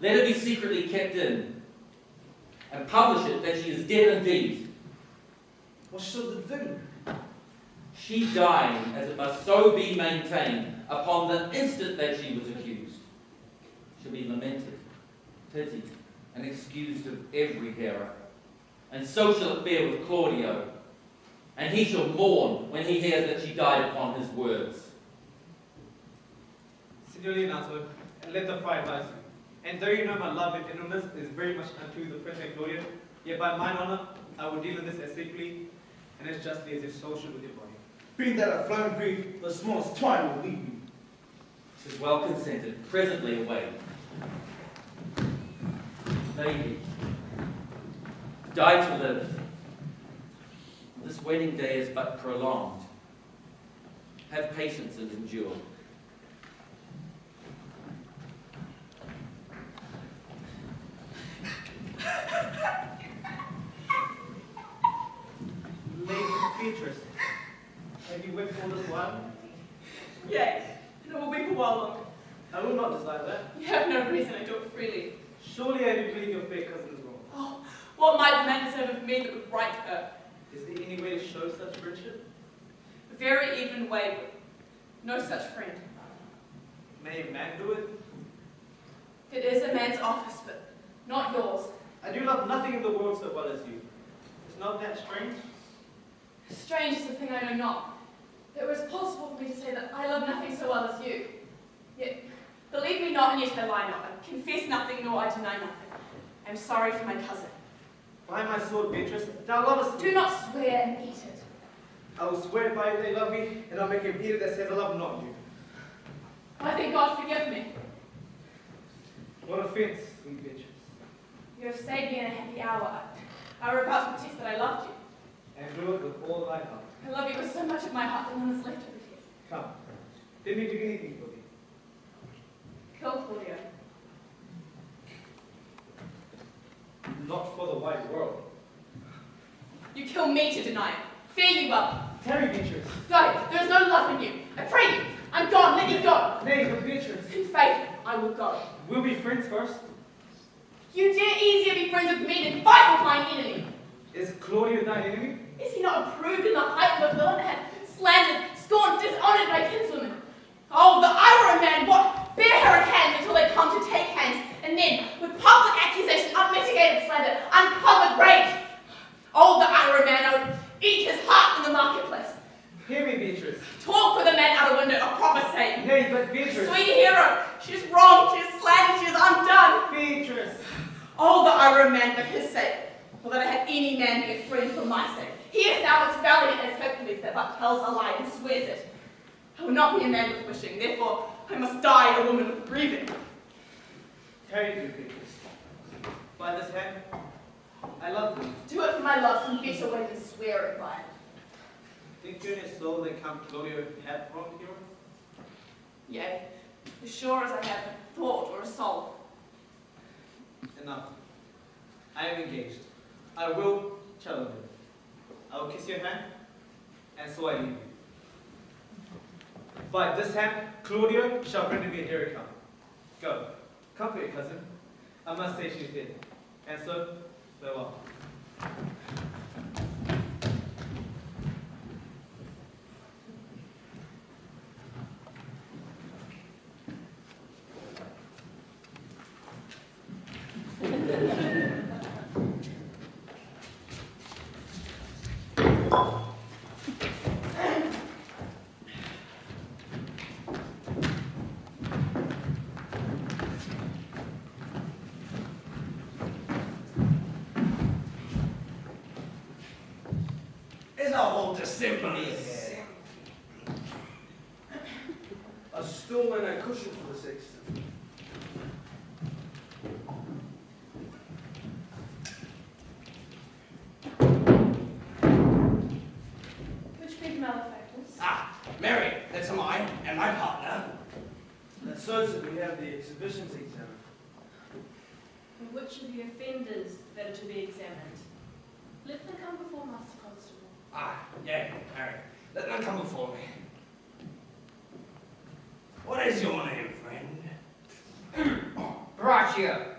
Let her be secretly kept in, and publish it that she is dead indeed. What shall they do? She dying, as it must so be maintained, upon the instant that she was accused, shall be lamented, pitied, and excused of every error. And so shall it fare with Claudio, and he shall mourn when he hears that she died upon his words. Signor Leonardo, and let the fire advise you. And though you know my love and tenderness is very much unto the Princess Claudia, yet by mine honor, I will deal with this as safely and as justly as your soul should with your body. Being that a flowing grief, the smallest twine will leave you. 'Tis well consented, presently away. Lady, die to live. This wedding day is but prolonged. Have patience and endure. Lady Beatrice, I Have you wept all this while? Yea, and it will weep a while longer. I will not desire that. You have no reason, I do it freely. Surely I do believe your fair cousin is wrong. Oh, what might the man deserve of me that would right her? Is there any way to show such friendship? A very even way, but no such friend. May a man do it? It is a man's office, but not yours. I do love nothing in the world so well as you. Is not that strange? Strange is the thing I know not. It was possible for me to say that I love nothing so well as you. Yet, believe me not, and yet I lie not. I confess nothing, nor I deny nothing. I am sorry for my cousin. By my sword, Beatrice, thou lovest me. Do not swear and eat it. I will swear by you they love me, and I'll make him eat it that says I love not you. I think God forgive me. What offense, sweet Beatrice? You have saved me in a happy hour. I were about to protest that I loved you. And do it with all thy heart. I love you with so much of my heart that none is left to protest. Come, bid me do anything for thee. Kill Claudio. Not for the wide world. You kill me to deny it. Fare you well. Tarry, Beatrice. Go. There is no love in you. I pray you. I'm gone. Let me go. Nay, but Beatrice. In faith, I will go. We'll be friends first. You dare easier be friends with me than fight with mine enemy. Is Claudio thine enemy? Is he not approved in the height of a villain, and slandered, scorned, dishonored by kinswomen? Oh, that I were a man, what bare-haired hands until they come to take hands, and then, with public accusation, unmitigated slander, uncovered rage. Oh, that I were a man, I would eat his heart in the marketplace. Hear me, Beatrice. Talk with a man out of window, a proper saying. Nay, but Beatrice. Sweet hero, she is wrong, she is slandered, she is undone. Beatrice. Oh, that I were a man for his sake, or that I had any man be a friend for my sake. He is now as valiant as Hercules that but tells a lie and swears it. I will not be a man with wishing, therefore I must die a woman with grieving. Tarry, dear Beatrice. By this hand, I love thee. Do it for my love some better way than swear it by. Think you in your soul that Count Claudio had wronged hero? Yea, as sure as I have a thought or a soul. Enough. I am engaged. I will challenge him. I will kiss your hand, and so I leave you. By this hand, Claudio shall render me a hero count. Go. Comfort your cousin. I must say she is dead. And so, farewell. Is our whole dissemble? A stool and a cushion for the sexton. Which big malefactors? Ah, Mary, that's mine, and my partner. And so we have the exhibitions examined. And which of the offenders that are to be examined? Let them come before Master Constable. Ah, yeah, Mary. Let them come before me. What is your name, friend? Braccio.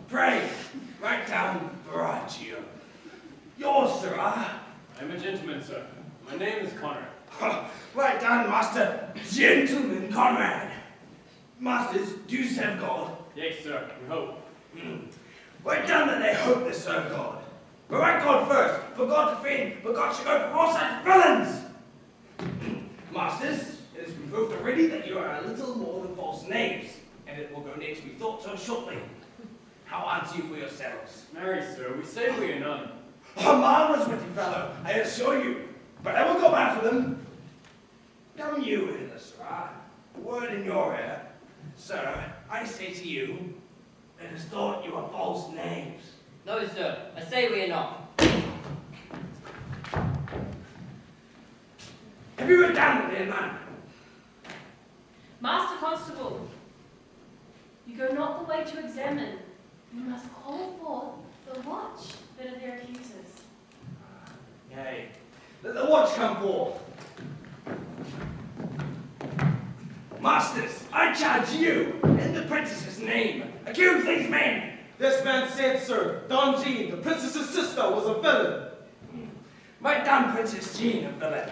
Pray, write down Braccio. Yours, sirrah. I'm a gentleman, sir. My name is Conrad. Write down, Master Gentleman Conrad. Masters, do you serve God? Yes, sir. We hope. Write down that they hope they serve God. But write God first, for God to defend, but God should go for all such villains. Masters, it has been proved already that you are a little more than false knaves, and it will go next be thought so shortly. How answer you for yourselves? Marry, sir, we say we are none. A marvelous witty fellow, I assure you, but I will go back with them. Come you hither, sirrah. A word in your ear. Sir, I say to you, it is thought you are false knaves. No, sir. I say we are not. Have you written down there, man? Master Constable, you go not the way to examine. You must call forth the watch that are their accusers. Yea. Let the watch come forth. Masters, I charge you, in the princess's name, accuse these men. This man said, sir, Don Jean, the princess's sister, was a villain. My damn Princess Jean a villain.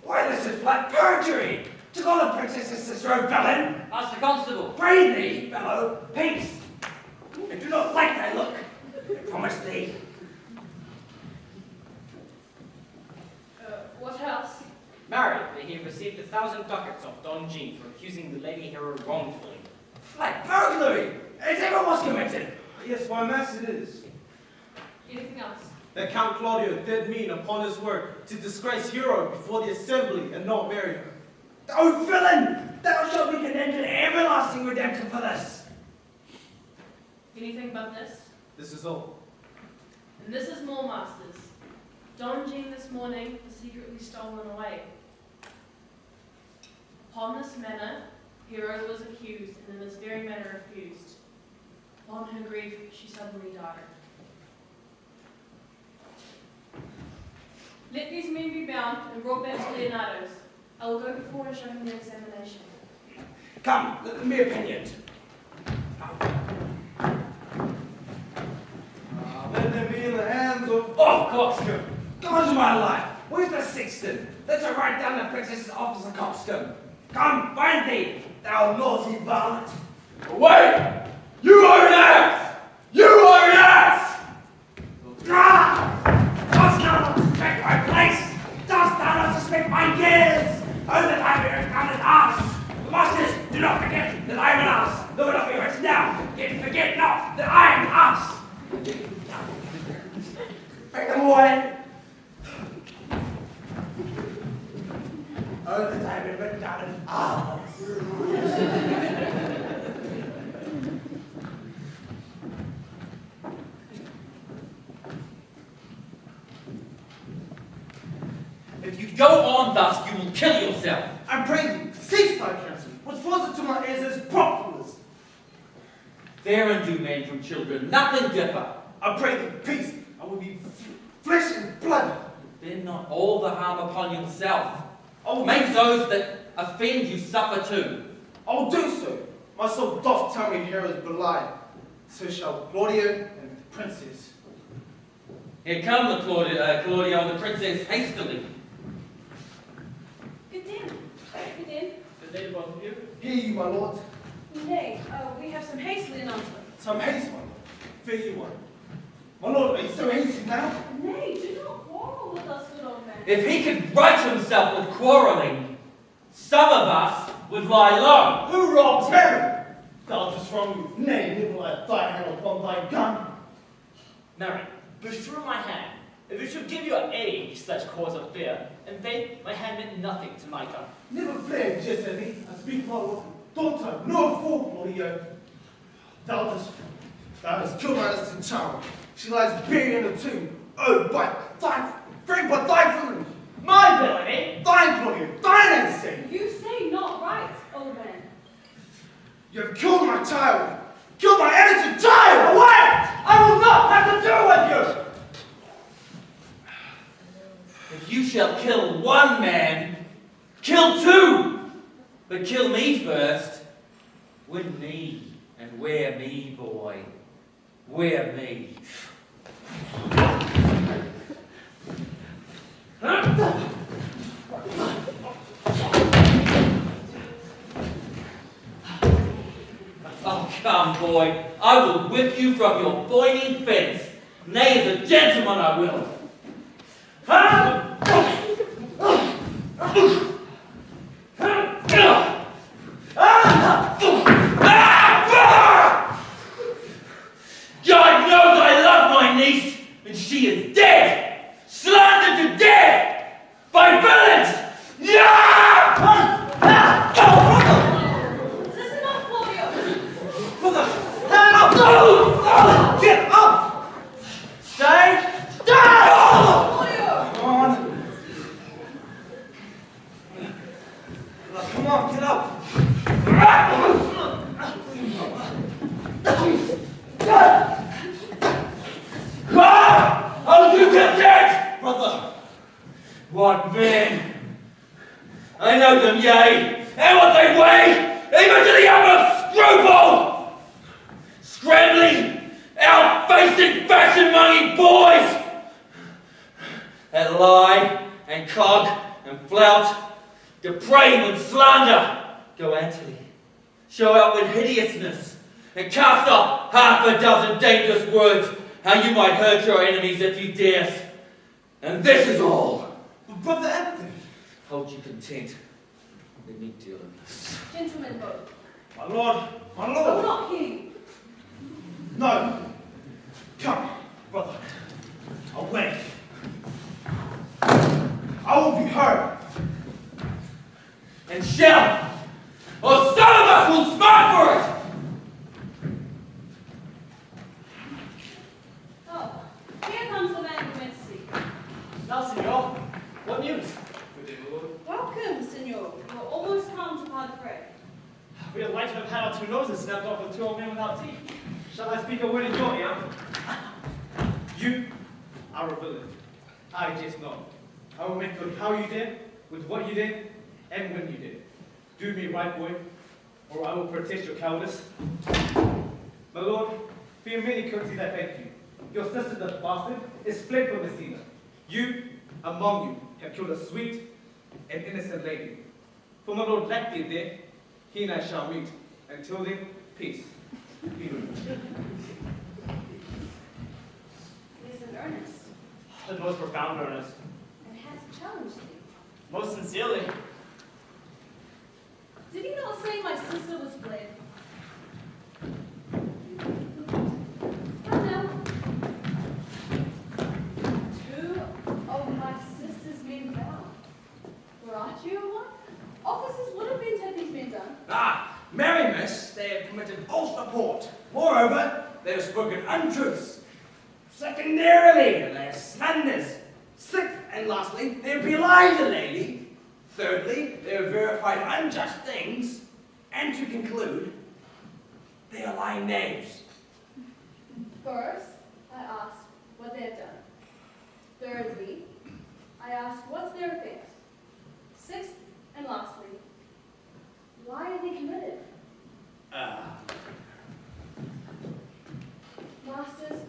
Why, this is flat perjury. To call a princess's sister a villain. Ask the constable. Breathe thee, fellow. Peace. I do not like thy look. I promise thee. What else? Married, that he received 1,000 ducats off Don Jean for accusing the lady hero wrongfully. Flat burglary! It ever was committed. Yes, why, mass it is. Anything else? That Count Claudio did mean upon his word to disgrace Hero before the assembly and not marry her. O villain! Thou shalt be condemned to everlasting redemption for this. Anything but this? This is all. And this is more, masters. Don Jean this morning was secretly stolen away. Upon this manner, Hero was accused, and in this very manner refused. Upon her grief, she suddenly died. Let these men be bound and brought back to Leonardo's. I will go before and show him their examination. Come, let them be opinioned. Let them be in the hands of... Off, coxcomb! God of my life! Where's the sexton? Let's write down the princess's officer, coxcomb. Come, find thee, thou naughty varlet. Away! You are an ass! You are an ass! Dost thou not suspect my place? Dost thou not suspect my years? Oh, that I be found an ass! Masters, do not forget that I am an ass, though it not be written down. Yet forget not that I am an ass. Bring them away. Oh, that I have been written down an ass. If you go on thus, you will kill yourself. I pray thee, cease thy counsel. What falls into my ears is profulous. There and do men from children, nothing differ. I pray thee, peace. I will be flesh and blood. Then not all the harm upon yourself. I will Make those that offend you suffer too. I will do so. My soul doth tell me here is belied. So shall Claudio and the princess. Here come the Claudio and the princess hastily. Good day. Good day. Good day to both of you. Hear you, my lord. Nay, we have some hasty announcement. Some haste, my lord. Fear you one. My lord, are you so hasty now? Nay, do not quarrel with us, good old man. If he could right himself with quarreling, some of us would lie low. Who robs him? Thou just wrong you. Nay, never let thy hand upon thy gun. Marry, beshrew my hand, if it should give you any such cause of fear, in faith my hand meant nothing to my gun. Never flare, Giuseppe. I speak my lord. Daughter, no fool, Claudio. Thou hast killed my innocent child. She lies buried in a tomb. Oh, by thy friend, but thy villainy. My villainy? Thine, Claudio, thine insane. You say not right, old man. You have killed my child. Killed my innocent child. Away! I will not have to do with you. If you shall kill one man, kill two. But kill me first. Win me and wear me, boy. Wear me. Oh, come, boy. I will whip you from your boiling fence. Nay, as a gentleman I will. God knows I love my niece, and she is dead! Slandered to death! By villains! Is this enough, Claudio? Get up! Stay! Claudio! Come on. Come on, get up. How do you get dead? Brother. What man? I know them, yea, and what they weigh, even to the utmost scruple! Scrambling, out-facing, fashion-money boys that lie and cog and flout, deprave and slander, go anti, show outward hideousness, and cast off half a dozen dangerous words how you might hurt your enemies if you dare. And this is all. But Brother Anthony. Hold you content. Let me deal in this. Gentlemen both. My lord, my I lord. will not hear you. No. Come, brother. Away. I will be heard. And shall, or some of us will smart for it! Oh, here comes the man you went to see. Now, senor, what news? Welcome, senor. You're almost come to part the fray. We are like to have had our two noses snapped off with two old men without teeth. Shall I speak a word in your ear? You are a villain. I just know. I will make good how you did, with what you did, and when you did. Do me right, boy, or I will protest your cowardice. My lord, for your many courtesies I thank you. Your sister, the bastard, is fled from Messina. You, among you, have killed a sweet and innocent lady. For my lord Blackbeard there, he and I shall meet. Until then, peace. It is an earnest, The most profound earnest. and has challenged thee. Most sincerely. Did he not say my sister was fled? How now? Two of my sister's men bound. Were Archie or what? Officers would have been had these men done. Ah, marry miss, they have committed false report. Moreover, they have spoken untruths. Secondarily, they have slanders. Sixth and lastly, they have belied the lady. Thirdly, they have verified unjust things. And to conclude, they are lying knaves. First, I asked what they have done. Thirdly, I asked what's their offense. Sixth and lastly, why are they committed? Masters,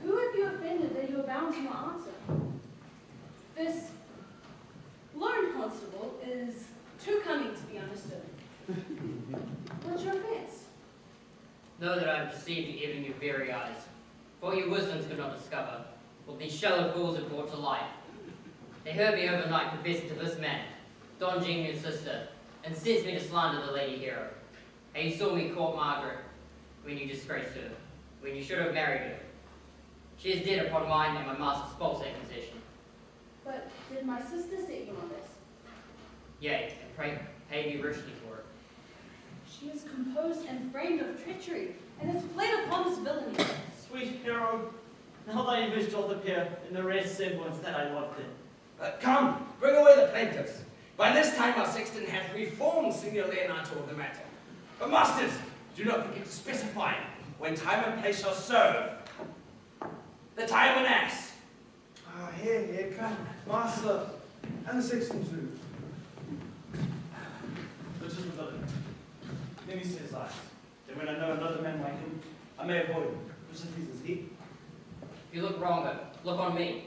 who have you offended that you are bound to not answer? This learned constable is too cunning to be understood. What's your offense? Know that I have perceived you even your very eyes. For your wisdoms could not discover what these shallow fools have brought to light. They heard me overnight confessing to this man, Don Junior's sister, and sent me to slander the lady hero. How you saw me court Margaret when you disgraced her, when you should have married her. She is dead upon mine and my master's false accusation. But did my sister set you on this? Yea, and pay me richly for it. She is composed and framed of treachery, and has played upon this villainy. Sweet hero, now thy image doth appear in the rare semblance that I loved it. Come, bring away the plaintiffs. By this time our sexton hath reformed Signor Leonato of the matter. But masters, do not forget to specify when time and place shall serve. The time and ass. Ah, here, come. Master, and the sexton too. Which is the villain? Let me see his eyes. Then when I know another man like him, I may avoid him. Which of these is he? If you look wronger, look on me.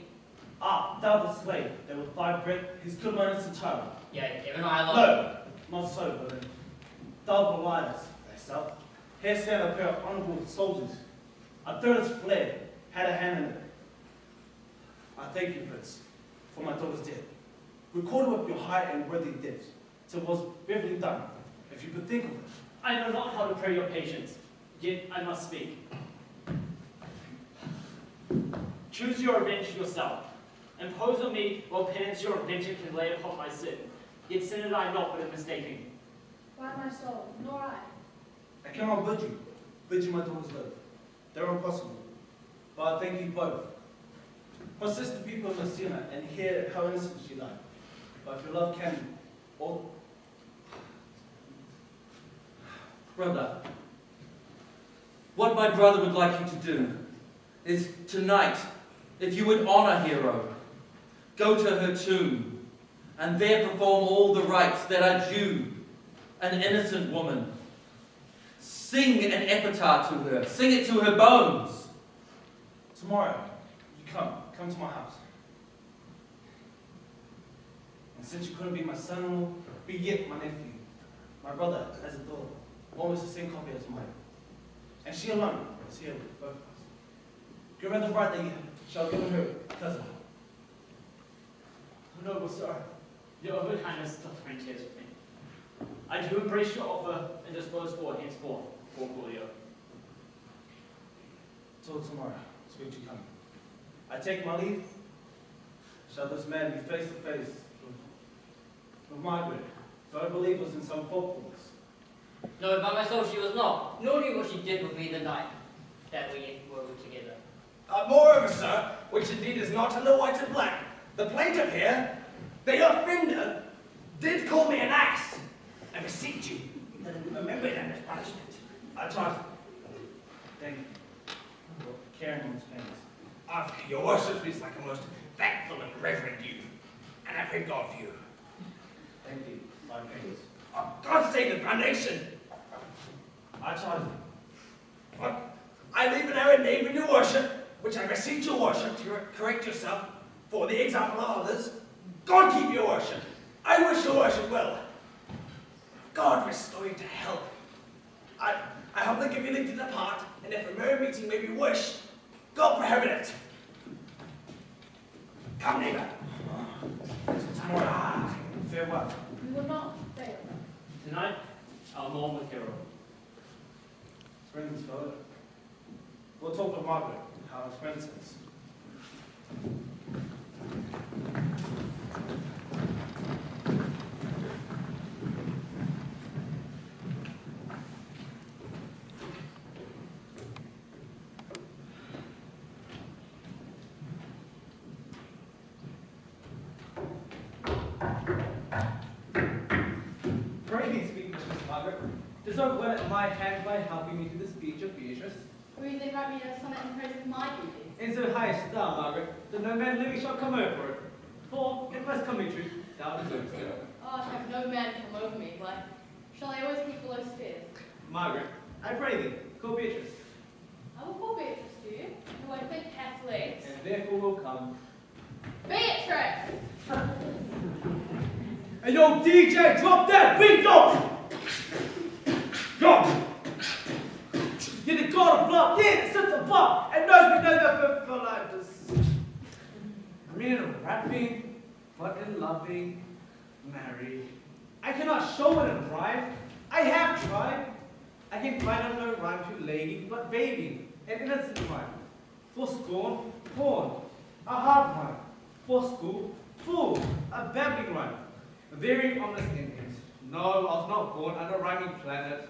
Ah, thou the slave, that with thy breath his good innocent child. Yea, even I love No, not so, villain. Thou beliest thyself. Here stand a pair of honorable soldiers. A third has fled, had a hand in it. I thank you, Prince, for my daughter's death. Recorded with your high and worthy deeds, till it was bravely done, if you could think of it. I know not how to pray your patience, yet I must speak. Choose your revenge yourself. Impose on me what penance your adventure can lay upon my sin. Yet sinned I not but in mistaking. By my soul, nor I. I cannot bid you my daughter's live. They're impossible. But I thank you both. My sister people in Messina and hear how innocent she died. But if your love can, or Brother, what my brother would like you to do is tonight, if you would honor Hero, go to her tomb and there perform all the rites that are due an innocent woman. Sing an epitaph to her. Sing it to her bones. Tomorrow, you come to my house. And since you couldn't be my son-in-law, be yet my nephew. My brother has a daughter, almost the same copy as mine. And she alone is here with both of us. Give her the bride that you shall give her cousin. Noble sir, your overkindness doth bring tears with me. I do embrace your offer and dispose for henceforth, poor Julio. Till tomorrow, sweet you come. I take my leave. Shall this man be face to face with Margaret, though I believe was in some fulfilness? No, by myself she was not, nor knew what she did with me the night that we were together. Moreover, sir, which indeed is not in the white and black, the plaintiff here, the offender, did call me an ass. I beseech you, let him remember it and his punishment. I charge you. Thank you for carrying on his pains. Your worship speaks like a most thankful and reverend youth, and I pray God for you. Thank you, my praise. God save the foundation. I charge you. What? I leave an errant name in your worship, which I beseech your worship to correct yourself for the example of others. God keep your worship. I wish your worship well. God restore you to health. I humbly give you leave to depart, and if a merry meeting may be wished, God prohibit it. Come, neighbor. Tomorrow. Farewell. We will not fail. Tonight, I'll mourn with Hero. Bring this fellow. We'll talk with Margaret, how his friend says. Deserve well at my hand by helping me to the speech of Beatrice. Will you then write me a sonnet in praise of my beauty? In so high a star, Margaret, that no man living shall come over it. For, it must come be true, thou deservest it. Oh, I have no man come over me. Why, shall I always keep below stairs? Margaret, I pray thee, call Beatrice. I will call Beatrice to you, who I think hath legs. And therefore will come. Beatrice! Hey, yo, DJ, drop that beat, yo! Yo! You're the god of blood, yeah, that sits above, and knows me no for like this. I mean, in rapping, but in loving, married. I cannot show it in rhyme. I have tried. I can find out no rhyme to lady, but baby, an innocent rhyme. For scorn, porn, a hard rhyme. For school, fool, a babbling rhyme. Very honest intent. No, I was not born on a rhyming planet.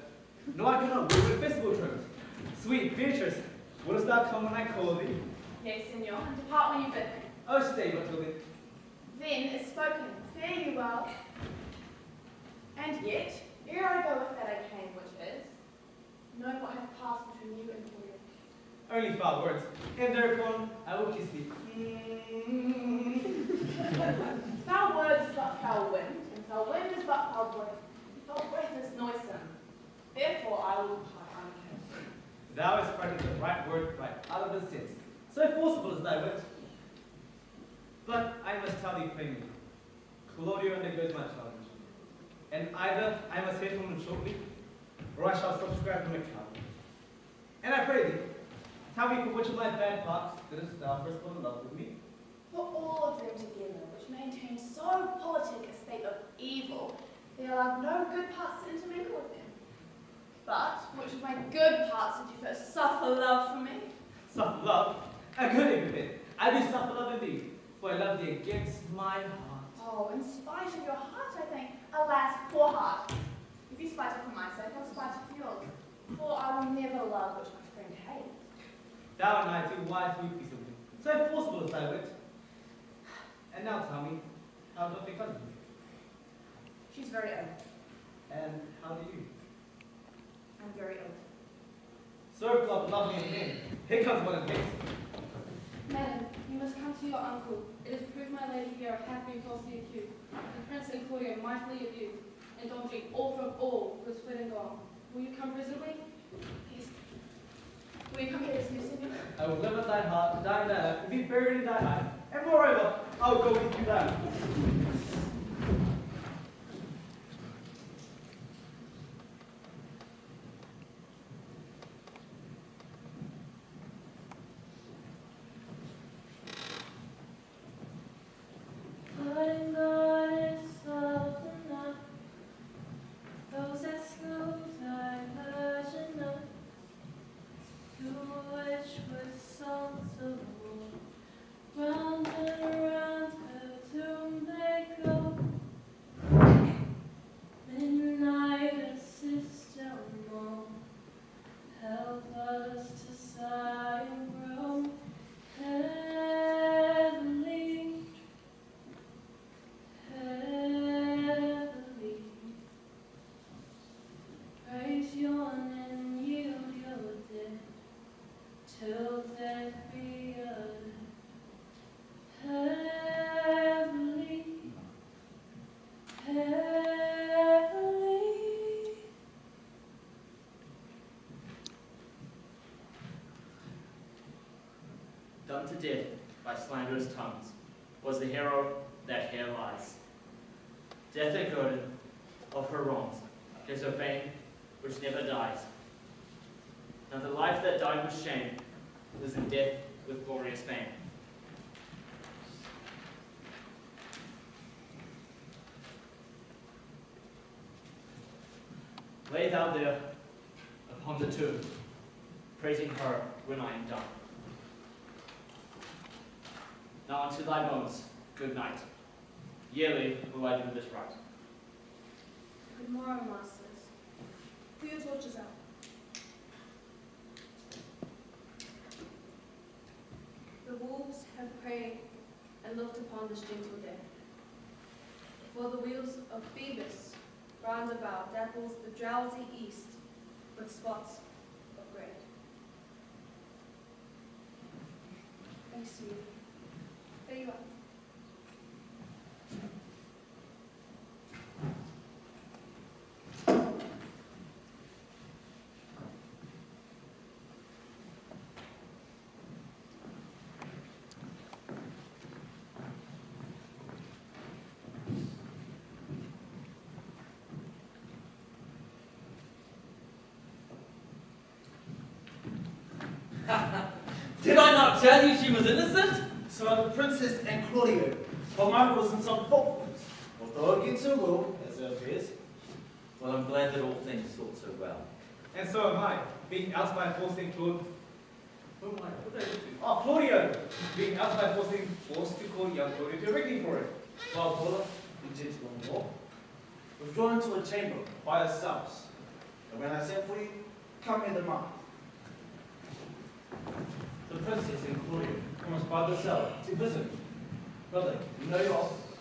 No, I cannot work with festival terms. Sweet Beatrice, wouldst thou come when I call thee? Yes, senor, and depart when you bid me. Oh, stay but till then. Then is spoken, fare you well. And yet, ere I go with that I came, which is, know what hath passed between you and Julio. Only foul words, and thereupon I will kiss thee. Foul words is but foul wind, and foul wind is but foul breath. Foul breath is noisome. Therefore I will depart unkissed. Thou hast practiced the right word right out of the sense, so forcible is thy wit. But I must tell thee plainly, Claudio undergoes my challenge, and either I must hear from him shortly, or I shall subscribe to account. And I pray thee, tell me for which of my bad parts didst thou first fall in love with me? For all of them together, which maintain so politic a state of evil, there are no good parts to intermingle with them. But which of my good parts did you first suffer love for me? Suffer love? A good epithet. I do suffer love indeed, for I love thee against my heart. Oh, in spite of your heart, I think. Alas, poor heart. If you spite it for my sake, I'll spite it for yours. For I will never love which my friend hates. Thou and I too wise we peaceably, so forcible is thy wit. And now tell me, how doth thy cousin? She's very old. And how do you? I'm very old. Circle of lovely and men. Here comes one of these. Madam, you must come to your uncle. It is proved my lady here hath been falsely accused, and Prince and Claudio mightily abused, and daunting all from all was fled and gone. Will you come presently? Yes. Will you come here as new Signor? I will live at thy heart, die in thy earth, and be buried in thy hand. And moreover, I will go with you there. Putting God is soft enough, those that slew diversion of, to which with songs of war, round and round her tomb they go. Midnight assist and moan, help us to sigh and groan, heavily. Heavily, praise your name, yield your dead, till death be uttered. Heavily, heavily. Done to death by slanderous tongues was the hero that here lies. Death accorded of her wrongs is her fame which never dies. Now the life that died with shame lives in death with glorious fame. Lay thou there upon the tomb, praising her when I am done. Now unto thy bones, good night. Yearly will I do this right. Good morrow, masters. Put your torches out. The wolves have preyed and looked upon this gentle day. For the wheels of Phoebus round about dapples the drowsy east with spots of grey. Thanks to you. There you are. Did I not tell you she was innocent? So are the princess and Claudio, but mine wasn't some faultless, although against her will, as it appears. Well, I'm glad that all things thought so well. And so am I, being ousted by forcing Claudio. Who am I? What did I do? Oh, Claudio! Being ousted by forced to call young Claudio to reckoning for it. Well, Paula, the gentleman more, was drawn into a chamber by ourselves. And when I sent for you, come hither mine. The princess and Claudio promised by the cell to visit me. Brother, you know your office.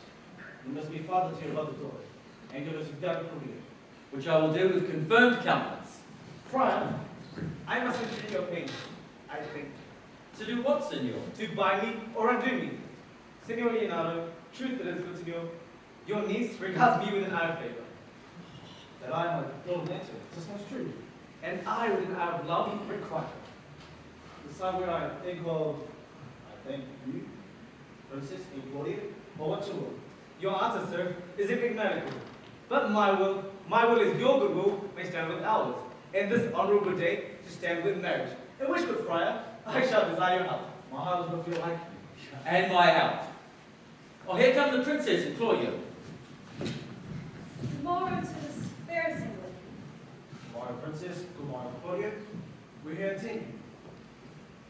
You must be father to your brother daughter, and give us a young Claudio. Which I will do with confirmed countenance. Friar, I must entertain your pain, I think. To do what, senor? To bind me or undo me. Senor Leonardo, truth it is good to know, your niece regards me with an eye of favor. That I am a Lord Nature, this much true. And I with an eye of love require. Decide where I think of, I thank you, princess and Claudio, or what you will. Your answer, sir, is enigmatical. But my will is your good will may stand with ours. In this honorable day, to stand with marriage. In which, good friar, I shall desire your help. My heart will feel like you. And my help. Oh, here come the princess and Claudio. Tomorrow to this fair assembly. Tomorrow, princess, tomorrow, Claudio. We're here at 10.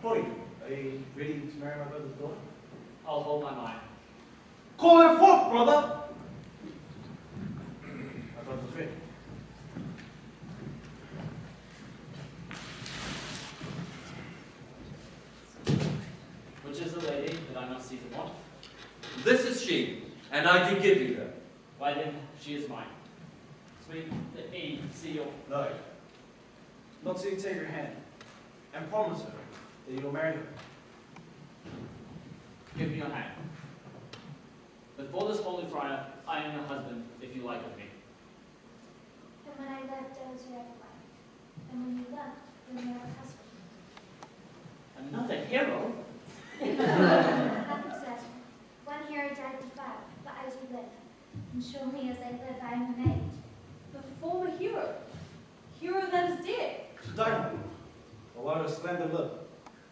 Claudio, are you ready to marry my brother's daughter? I'll hold my mind. Call him forth, brother! My brother's ready. Which is the lady that I must seize upon? This is she, and I do give you her. Why then, she is mine. Sweet, let me see your... No. Not till you take her hand and promise her that you'll marry her. Give me your hand. But before this holy friar, I am your husband, if you like of me. And when I lived, I was your wife. And when you left, you were my husband. Another hero? Nothing certain. One hero died in fire, but I do live. And surely as I live, I am remained. The former hero. Hero that is dead. She died. Or while her splendor lived.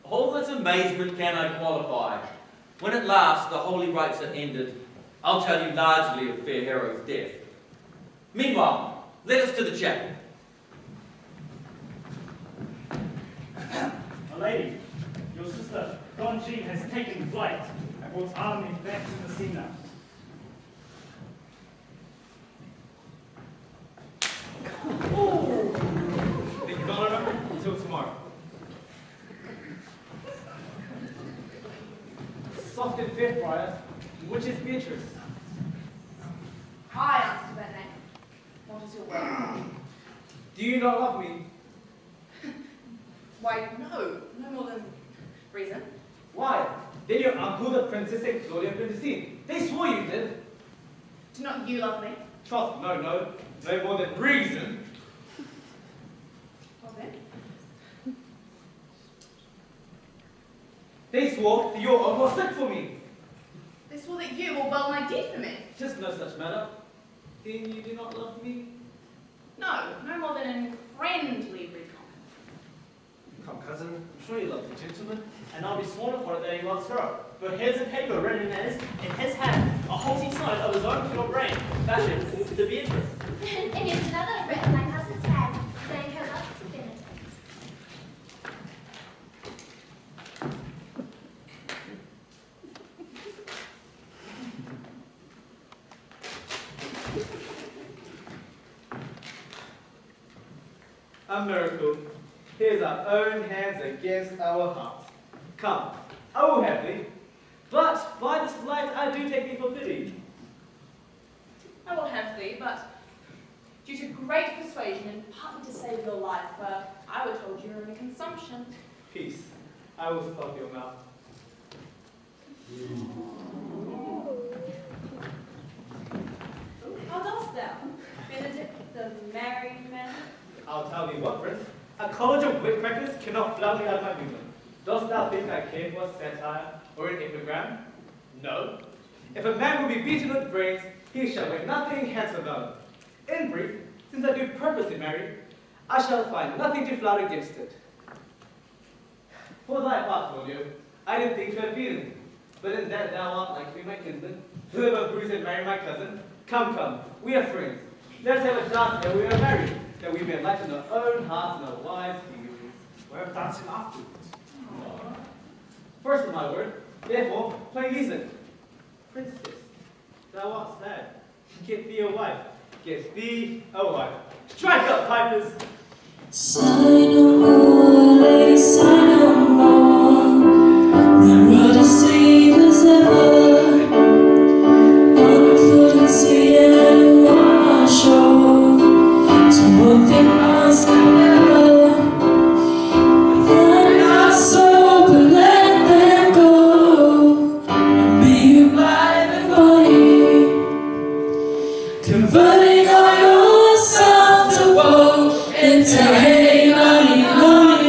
All this amazement can I qualify. When at last the holy rites are ended, I'll tell you largely of fair Hero's death. Meanwhile, let us to the chapel. A lady, your sister, Don Jean, has taken flight and brought army back to the sea now. Think you got her? Until tomorrow. Soft and fair, friar. Which is Beatrice? I answer to that name. What is your will? Do you not love me? Why, no more than reason. Why? Then your uncle, the Princess and Claudia Princessine. They swore you did. Do not you love me? Troth, no more than reason. Well then. They swore that your own was sick for me. They swore that you will well nigh dead for me. Just no such matter. Then you do not love me? No more than in friendly recon. Come, cousin, I'm sure you love the gentleman. And I'll be sworn upon it that he loves her. For here's a paper written in his hand, a halting sign of his own pure brain, fashioned to Beatrice. And here's another written my cousin's hand, saying her love to Benedict. A miracle. Here's our own hands against our hearts. Come, I will have thee. But by this light I do take thee for pity. I will have thee, but due to great persuasion and partly to save your life, I were told you were in a consumption. Peace. I will stop your mouth. How dost thou, Benedict, the married man? I'll tell thee what, Prince. A college of witcrackers cannot flout me out of my humour. Dost thou think I care for satire or an epigram? No. If a man will be beaten with brains, he shall wear nothing handsome about it. In brief, since I do purposely marry, I shall find nothing to flout against it. For thy part, Claudio, I didn't think to have beaten, but in that thou art like to be my kinsman, to live a bruise and marry my cousin. Come, we are friends. Let us have a dance ere we are married, that we may lighten our own hearts and our wives' feelings. We're dancing afterwards. First of my word, therefore, play music. Princess, thou art sad. Get thee a wife. Get thee a wife. Strike up, pipers! Sigh no more, lady, sigh no more. The road is safe as ever. On foot and sea and on shore. To one thing must remember. Find our soul, but let them go. And be you blind and bonny. Converting all yourself to woe into hey, money, money.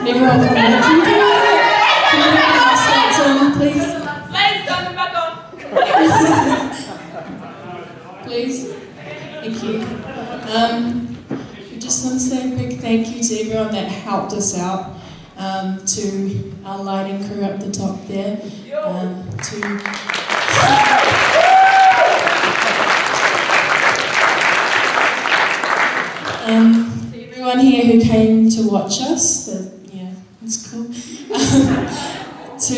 Everyone come in. Can you pass that song, please? Ladies, come back on. Please. Thank you. We just want to say a big thank you to everyone that helped us out. To our lighting crew up the top there. To everyone here who came to watch us. Yeah, that's cool. To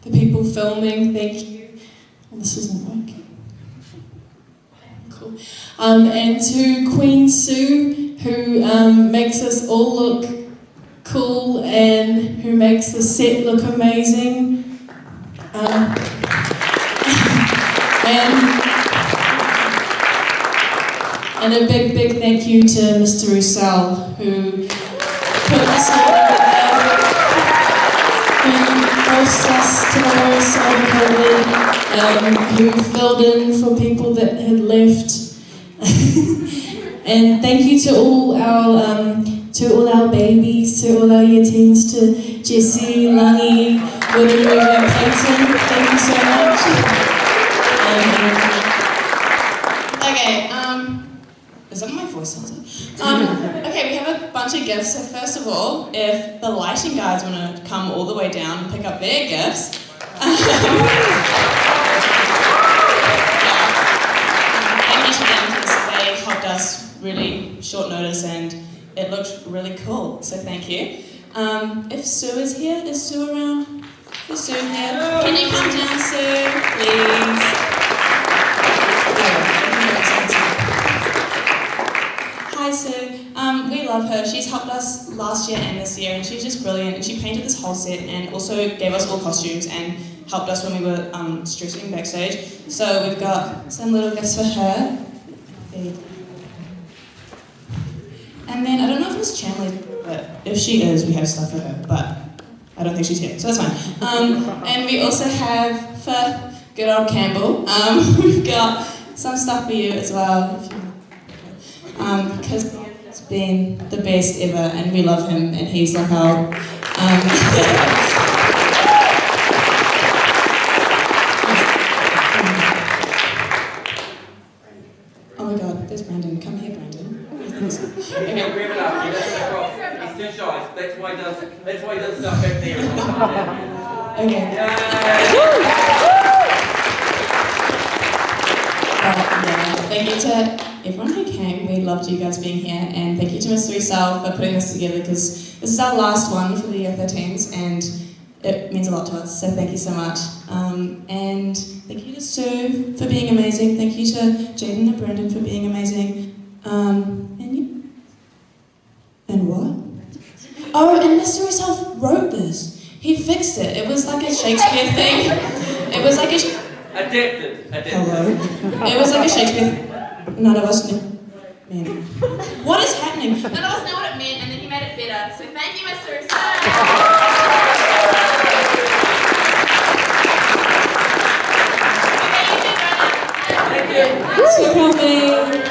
the people filming, thank you. Oh, this isn't working. Cool. And to Queen Sue, who makes us all look cool and who makes the set look amazing. And a big thank you to Mr. Roussel, who put this all together, who forced us to the lowest side of COVID, who filled in for people that had left. And thank you to all our babies, to all our year 10s, to Jessie, Lungy, Woodrow, and Peyton. Thank you so much. Okay, is that my voice sounds like? Okay, we have a bunch of gifts. So first of all, if the lighting guys want to come all the way down and pick up their gifts. Thank you to them because they helped us really short notice and it looked really cool. So thank you. If Sue is here, is Sue around? Is Sue here? Can you come down, Sue, please? Hi Sue, we love her. She's helped us last year and this year and she's just brilliant and she painted this whole set and also gave us all costumes and helped us when we were stressing backstage. So we've got some little gifts for her. And then, I don't know if Miss Chandler, but if she is, we have stuff for her, but I don't think she's here, so that's fine. And we also have, for good old Campbell, we've got some stuff for you as well, because it's been the best ever, and we love him, and he's like our... Oh my god, there's Brandon. Come here, Brandon. Okay, bring it up. He doesn't across. He's too shy. That's why he does stuff back there. Okay. Thank you to everyone who came. We loved you guys being here, and thank you to Mr. Roussel for putting this together because this is our last one for the year 13s, and it means a lot to us. So thank you so much. And thank you to Sue for being amazing. Thank you to Jaden and Brandon for being amazing. And what? Oh, and Mr. Roussel wrote this. He fixed it. It was like a Shakespeare thing. It was like a... Adapted. Hello. It was like a Shakespeare... None of us knew. Man. What is happening? None of us knew what it meant, and then he made it better. So thank you, Mr. Roussel. Thank you. Thanks for coming.